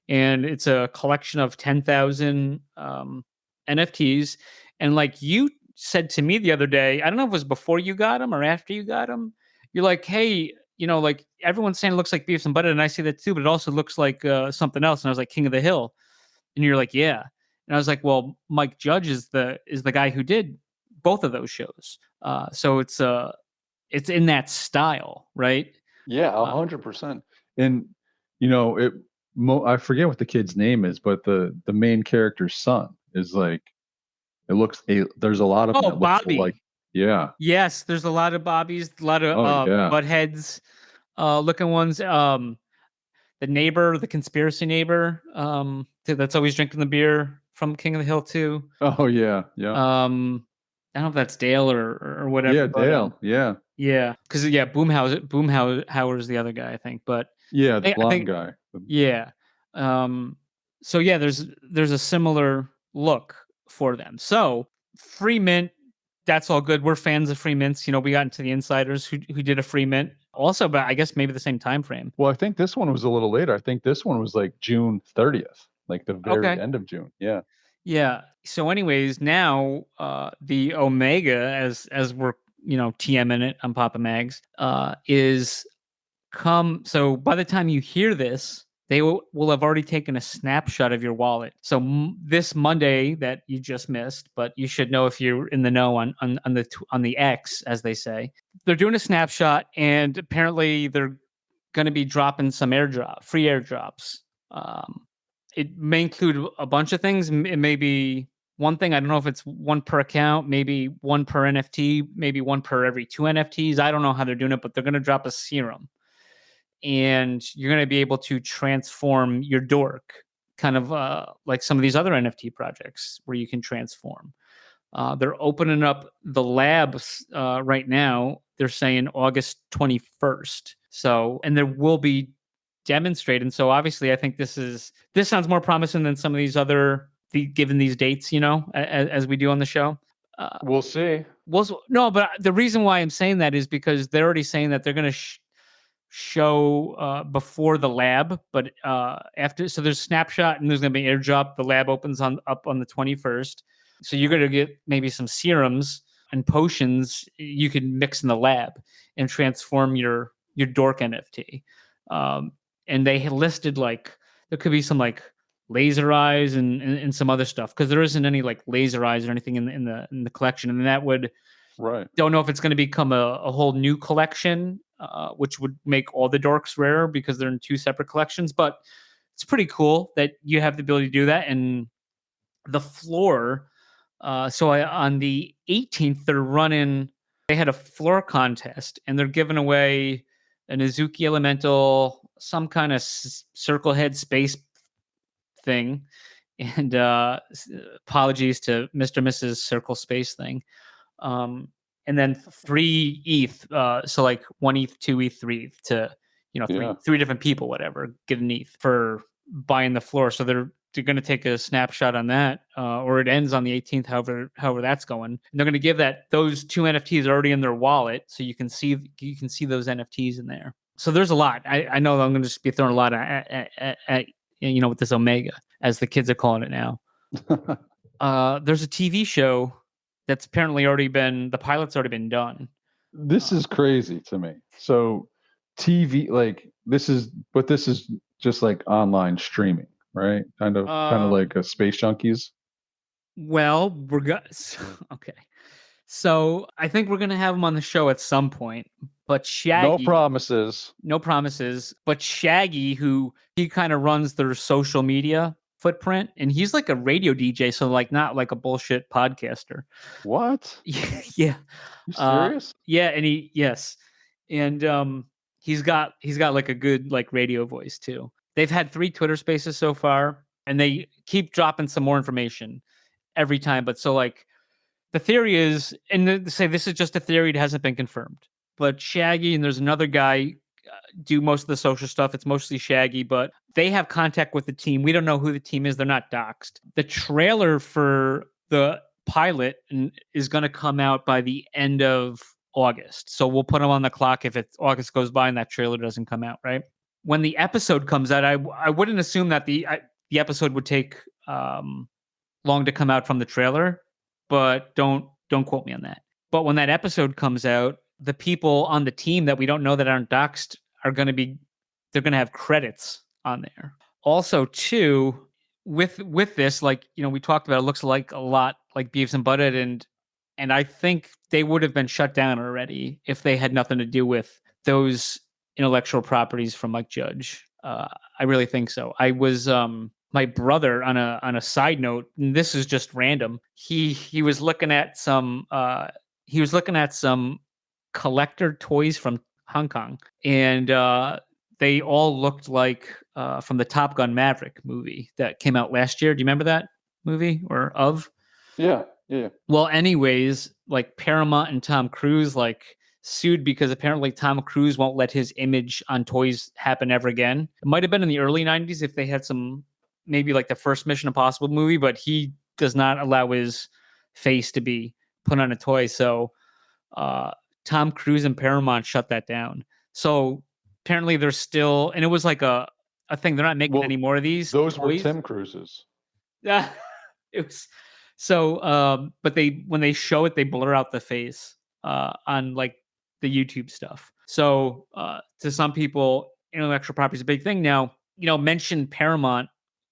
and it's a collection of 10,000 NFTs. And like you said to me the other day, I don't know if it was before you got them or after you got them. You're like, hey, like everyone's saying it looks like Beavis and Butthead, and I see that too, but it also looks like something else. And I was like, King of the Hill, and you're like, yeah. And I was like, well, Mike Judge is the guy who did both of those shows. So it's in that style, right? Yeah, 100%. And I forget what the kid's name is, but the main character's son is like, there's a lot of them that look Bobby. like, yeah. Yes, there's a lot of Bobbies, a lot of butt heads looking ones. The neighbor, the conspiracy neighbor, that's always drinking the beer from King of the Hill too. Oh yeah, yeah. I don't know if that's Dale or whatever. Yeah, Dale. Yeah. Yeah, because Boomhauer is the other guy, I think. But yeah, the blonde guy. Yeah. So yeah, there's a similar look for them. So free mint, that's all good. We're fans of free mints. We got into the insiders who did a free mint also, but I guess maybe the same time frame. Well, I think this one was a little later. I think this one was like June 30th, like the very end of June. Yeah. Yeah. So anyways, now the Omega, as we're TMing it on Papa Mags, is come. So by the time you hear this, they will have already taken a snapshot of your wallet. So this Monday that you just missed, but you should know if you're in the know on the X, as they say, they're doing a snapshot, and apparently they're going to be dropping some free airdrops. It may include a bunch of things. It may be one thing. I don't know if it's one per account, maybe one per NFT, maybe one per every 2 NFTs. I don't know how they're doing it, but they're going to drop a serum. And you're going to be able to transform your dork, kind of like some of these other NFT projects where you can transform. They're opening up the labs right now. They're saying August 21st. So, and there will be demonstrated. So obviously, I think this sounds more promising than some of these other, given these dates, as we do on the show. We'll see. No, but the reason why I'm saying that is because they're already saying that they're going to show before the lab, but after. So there's snapshot and there's going to be airdrop. The lab opens up on the 21st. So you're going to get maybe some serums and potions you can mix in the lab and transform your dork NFT. And they listed like there could be some like laser eyes and some other stuff, because there isn't any like laser eyes or anything in the collection, and that would don't know if it's going to become a whole new collection, which would make all the dorks rarer because they're in 2 separate collections. But it's pretty cool that you have the ability to do that. And the floor, on the 18th they had a floor contest, and they're giving away an Azuki Elemental, some kind of circle head space thing, and apologies to Mr. and Mrs. Circle Space thing, and then 3 ETH, so like 1 ETH, 2 ETH, 3 ETH to three different people, whatever, get an ETH for buying the floor. So they're going to take a snapshot on that, or it ends on the 18th, however that's going. And they're going to give those 2 NFTs are already in their wallet, so you can see those NFTs in there. So there's a lot. I know I'm going to just be throwing a lot at with this Omega, as the kids are calling it now. There's a TV show that's apparently the pilot's already been done. This is crazy to me. So TV, like this is just like online streaming, right? Kind of like a Space Junkies. Well, okay. So I think we're gonna have him on the show at some point. But No Shaggy, promises. no promises. But Shaggy, who he kind of runs their social media footprint, and he's like a radio DJ, so like not like a bullshit podcaster. What? Yeah. You serious? Yeah, and he's got like a good like radio voice too. They've had 3 Twitter Spaces so far, and they keep dropping some more information every time. But so like the theory is, and they say this is just a theory; it hasn't been confirmed. But Shaggy and there's another guy do most of the social stuff. It's mostly Shaggy, but they have contact with the team. We don't know who the team is. They're not doxxed. The trailer for the pilot is going to come out by the end of August. So we'll put them on the clock if August goes by and that trailer doesn't come out, right? When the episode comes out, I wouldn't assume that the episode would take long to come out from the trailer, but don't quote me on that. But when that episode comes out, the people on the team that we don't know that aren't doxxed are going to have credits on there. Also, too, with this, like, you know, we talked about, it looks like a lot like Beavis and Butthead, and I think they would have been shut down already if they had nothing to do with those intellectual properties from Mike Judge. I really think so. I was my brother on a side note, and this is just random. He was looking at some collector toys from Hong Kong, and they all looked like from the Top Gun Maverick movie that came out last year. Do you remember that movie or of? Yeah. Well, anyways, like Paramount and Tom Cruise like sued because apparently Tom Cruise won't let his image on toys happen ever again. It might have been in the early 90s if they had some, maybe like the first Mission Impossible movie, but he does not allow his face to be put on a toy. So Tom Cruise and Paramount shut that down. So apparently there's still, and it was like a thing. They're not making any more of these. Those toys. were Tim Cruise's. Yeah, it was. So, but when they show it, they blur out the face on like the YouTube stuff. So to some people, intellectual property is a big thing now. You know, mention Paramount,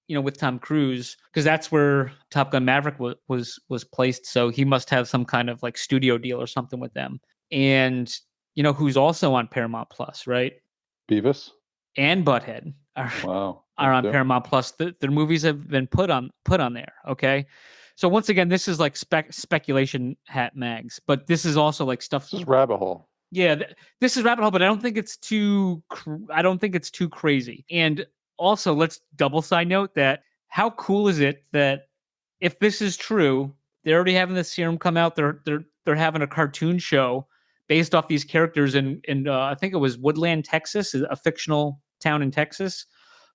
you know, with Tom Cruise, because that's where Top Gun Maverick was placed. So he must have some kind of like studio deal or something with them. And you know who's also on Paramount Plus, right? Beavis and Butthead are on Paramount Plus. Their movies have been put on there. Okay. So once again, this is like speculation hat mags, but this is also like stuff. This is rabbit hole. Yeah, this is rabbit hole, but I don't think it's too crazy. And also, let's double side note that how cool is it that if this is true, they're already having the serum come out. They're having a cartoon show based off these characters in I think it was Woodland, Texas, a fictional town in Texas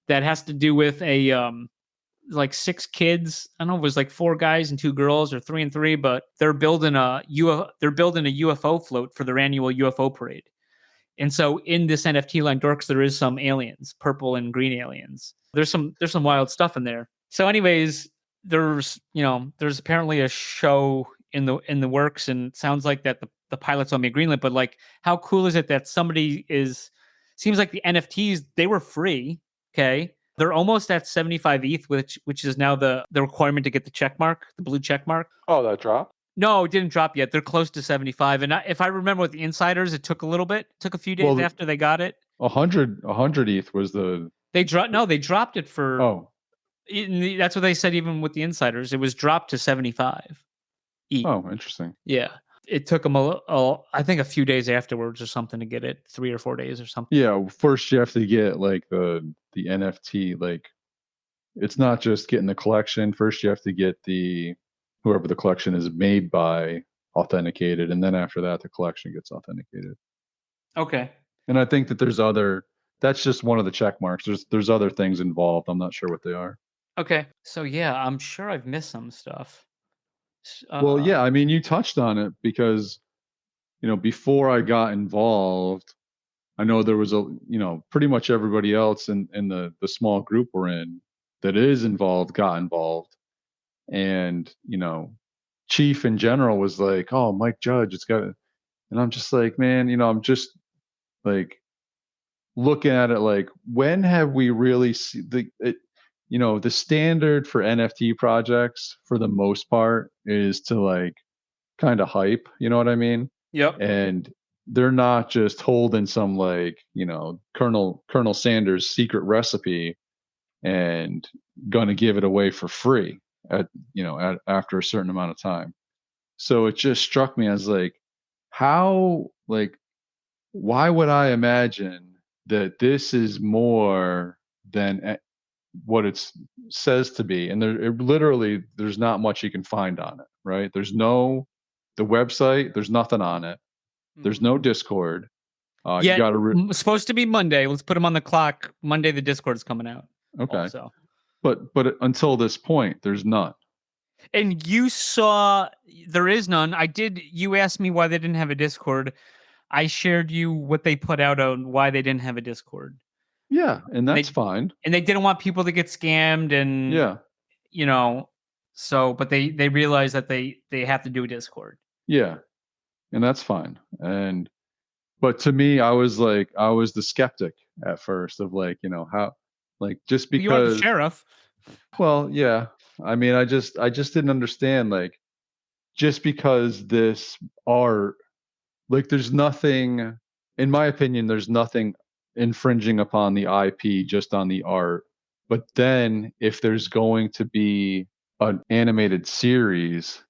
that has to do with a like 6 kids. I don't know if it was like 4 guys and 2 girls or 3 and 3, but they're building a UFO float for their annual UFO parade. And so in this NFT line Dorkz, there is some aliens, purple and green aliens. There's some wild stuff in there. So anyways, there's apparently a show in the works, and it sounds like that the pilot's on me greenlit, but like how cool is it that seems like the NFTs, they were free. Okay. They're almost at 75 ETH, which is now the requirement to get the check mark, the blue check mark. Oh, that dropped? No, it didn't drop yet. They're close to 75. And if I remember with the insiders, it took a little bit. It took a few days after they got it. 100 ETH was the... They dropped it for... Oh. That's what they said even with the insiders. It was dropped to 75 ETH. Oh, interesting. Yeah. It took them I think a few days afterwards or something to get it, 3 or 4 days or something. Yeah, first you have to get like the NFT. Like, it's not just getting the collection. First you have to get whoever the collection is made by authenticated, and then after that the collection gets authenticated. Okay. And I think that that's just one of the check marks. There's other things involved. I'm not sure what they are. Okay. So yeah, I'm sure I've missed some stuff. Well, yeah, I mean, you touched on it because, before I got involved, I know there was pretty much everybody else in the small group we're in that is involved got involved. And, Chief in general was like, oh, Mike Judge, it's got to, and I'm just like, man, I'm just like looking at it like, when have we really seen the standard for NFT projects for the most part is to like kind of hype. You know what I mean? Yep. And they're not just holding some like, you know, Colonel Sanders' secret recipe and going to give it away for free after a certain amount of time. So it just struck me as like, how, like, why would I imagine that this is more than what it says to be? And there's not much you can find on it, right? The website, there's nothing on it. There's no Discord. Yeah, you got supposed to be Monday. Let's put them on the clock. Monday, the Discord's coming out. Okay. Also. But until this point, there's none. And you saw there is none. You asked me why they didn't have a Discord. I shared you what they put out on why they didn't have a Discord. Yeah, and that's fine. And they didn't want people to get scammed and but they realized that they have to do a Discord. Yeah. And that's fine. But to me, I was the skeptic at first of like, how, like, just because you are the sheriff. Well, yeah. I mean, I just didn't understand, like, just because this art, like, there's nothing, in my opinion, there's nothing infringing upon the IP just on the art. But then if there's going to be an animated series,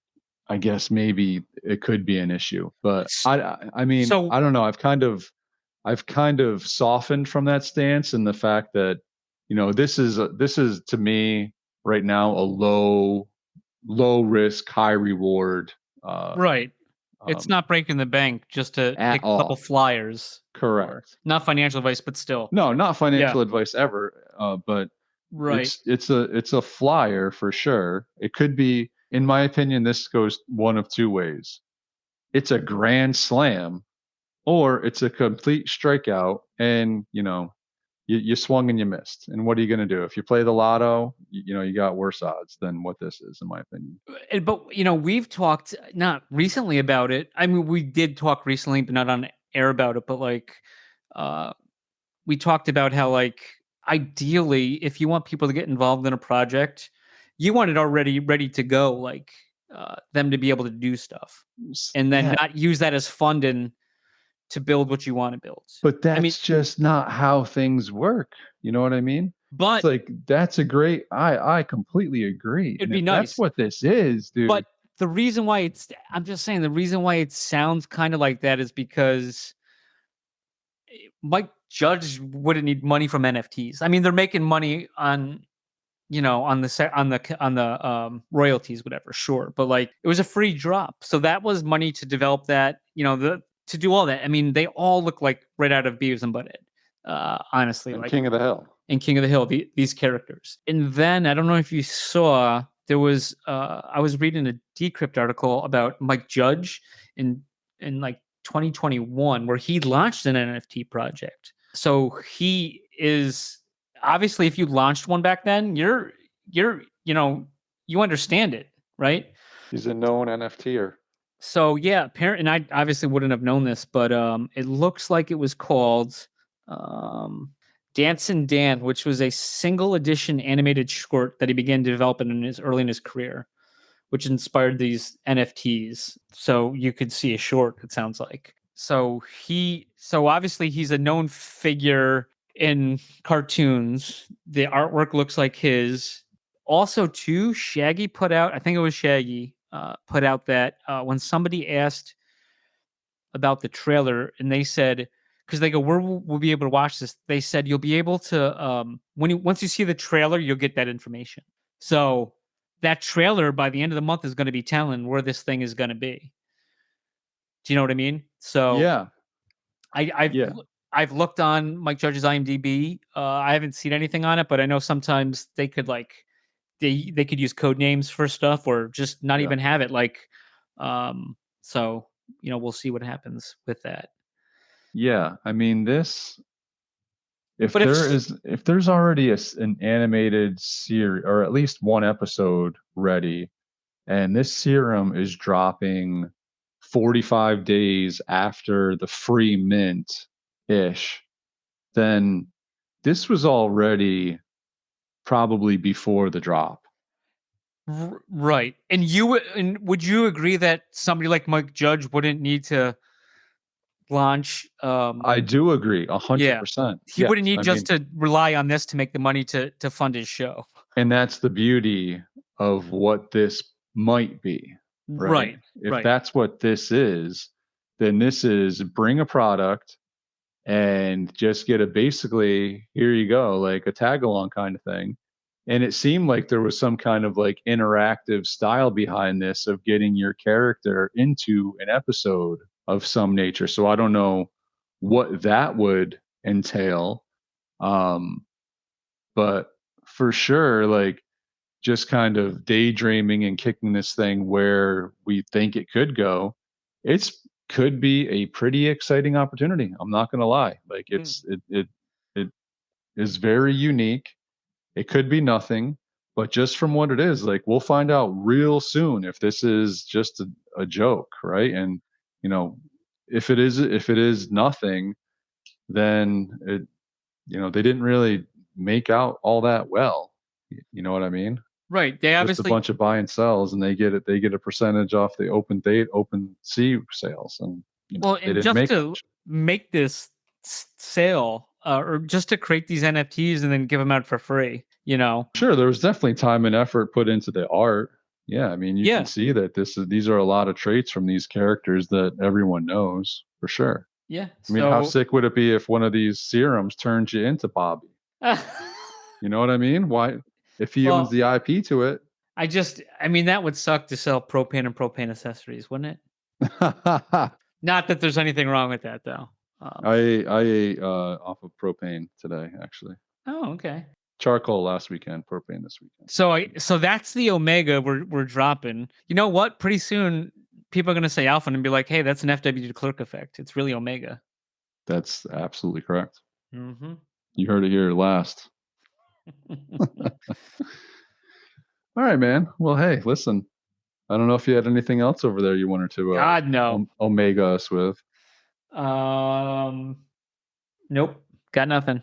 I guess maybe it could be an issue. But I mean, I don't know. I've kind of softened from that stance, and the fact that, this is to me right now a low risk, high reward. Right. It's not breaking the bank just to pick a couple flyers. Correct. Not financial advice, but still. No, not financial advice ever. But right. It's a flyer for sure. It could be, in my opinion, this goes one of two ways. It's a grand slam, or it's a complete strikeout, and you swung and you missed. And what are you going to do? If you play the lotto, you got worse odds than what this is, in my opinion. But we've talked not recently about it. I mean, we did talk recently, but not on air about it. But like, we talked about how, like, ideally, if you want people to get involved in a project, you want it already ready to go, like them to be able to do stuff, and then not use that as funding to build what you want to build. But that's just not how things work. You know what I mean? But it's like, that's a great, I completely agree. It'd be nice. That's what this is, dude. But the reason why I'm just saying, the reason why it sounds kind of like that is because Mike Judge wouldn't need money from NFTs. I mean, they're making money on the royalties, whatever, sure. But like, it was a free drop. So that was money to develop that, to do all that. I mean, they all look like right out of Beavis and Butthead, honestly. And like King of the Hill. And King of the Hill, these characters. And then, I don't know if you saw, there was, I was reading a Decrypt article about Mike Judge in like 2021, where he launched an NFT project. So he is, obviously, if you launched one back then, you're you understand it, right? He's a known NFTer. So yeah, and I obviously wouldn't have known this, but it looks like it was called Dancin' Dan, which was a single edition animated short that he began developing early in his career, which inspired these NFTs. So you could see a short, it sounds like. So obviously he's a known figure in cartoons. The artwork looks like his. Also, too, Shaggy put out, I think it was Shaggy, put out that when somebody asked about the trailer, and they said, because they go, we'll be able to watch this. They said, you'll be able to, once you see the trailer, you'll get that information. So that trailer by the end of the month is going to be telling where this thing is going to be. Do you know what I mean? So yeah, I've looked on Mike Judge's IMDb. I haven't seen anything on it, but I know sometimes they could they could use code names for stuff, or just not even have it. Like, so we'll see what happens with that. Yeah, I mean, if there's already an animated series, or at least one episode ready, and this serum is dropping 45 days after the free mint ish, then this was already probably before the drop. Right. And would you agree that somebody like Mike Judge wouldn't need to launch? I do agree 100%. He wouldn't need to rely on this to make the money to fund his show. And that's the beauty of what this might be, right? If that's what this is, then this is bring a product and just get basically, here you go, like a tag along kind of thing. And it seemed like there was some kind of like interactive style behind this of getting your character into an episode of some nature. So I don't know what that would entail. But for sure, like just kind of daydreaming and kicking this thing where we think it could go, could be a pretty exciting opportunity. I'm not going to lie. Like it is very unique. It could be nothing, but just from what it is, like we'll find out real soon if this is just a joke, right? And you know, if it is nothing, then they didn't really make out all that well. You know what I mean? Right. They obviously just a bunch of buy and sells, and they get a percentage off the open sea sales, and and just to make this sale or just to create these NFTs and then give them out for free, Sure, there was definitely time and effort put into the art. Yeah, I mean, you can see that these are a lot of traits from these characters that everyone knows for sure. Yeah. I mean, how sick would it be if one of these serums turns you into Bobby? You know what I mean? Why? If he owns the IP to it. That would suck to sell propane and propane accessories, wouldn't it? Not that there's anything wrong with that, though. I ate off of propane today, actually. Oh, okay. Charcoal last weekend, propane this weekend. So that's the Omega we're dropping. You know what? Pretty soon, people are going to say Alpha and be like, "Hey, that's an FWD clerk effect. It's really Omega." That's absolutely correct. Mm-hmm. You heard it here last. All right, man. Well, hey, listen. I don't know if you had anything else over there you wanted to God, no. Omega us with. Nope. Got nothing.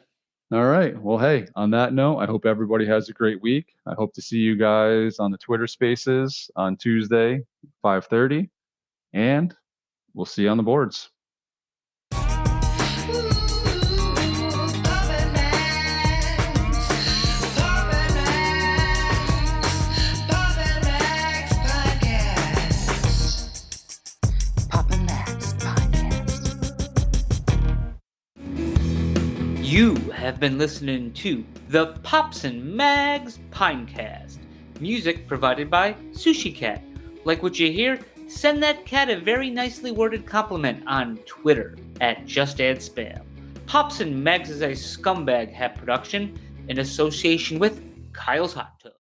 All right. Well, hey, on that note, I hope everybody has a great week. I hope to see you guys on the Twitter Spaces on Tuesday, 5:30, and we'll see you on the boards. You have been listening to the Pops and Mags Pinecast. Music provided by Sushi Cat. Like what you hear? Send that cat a very nicely worded compliment on Twitter @JustAddSpam. Pops and Mags is a Scumbag Hat production in association with Kyle's Hot Tub.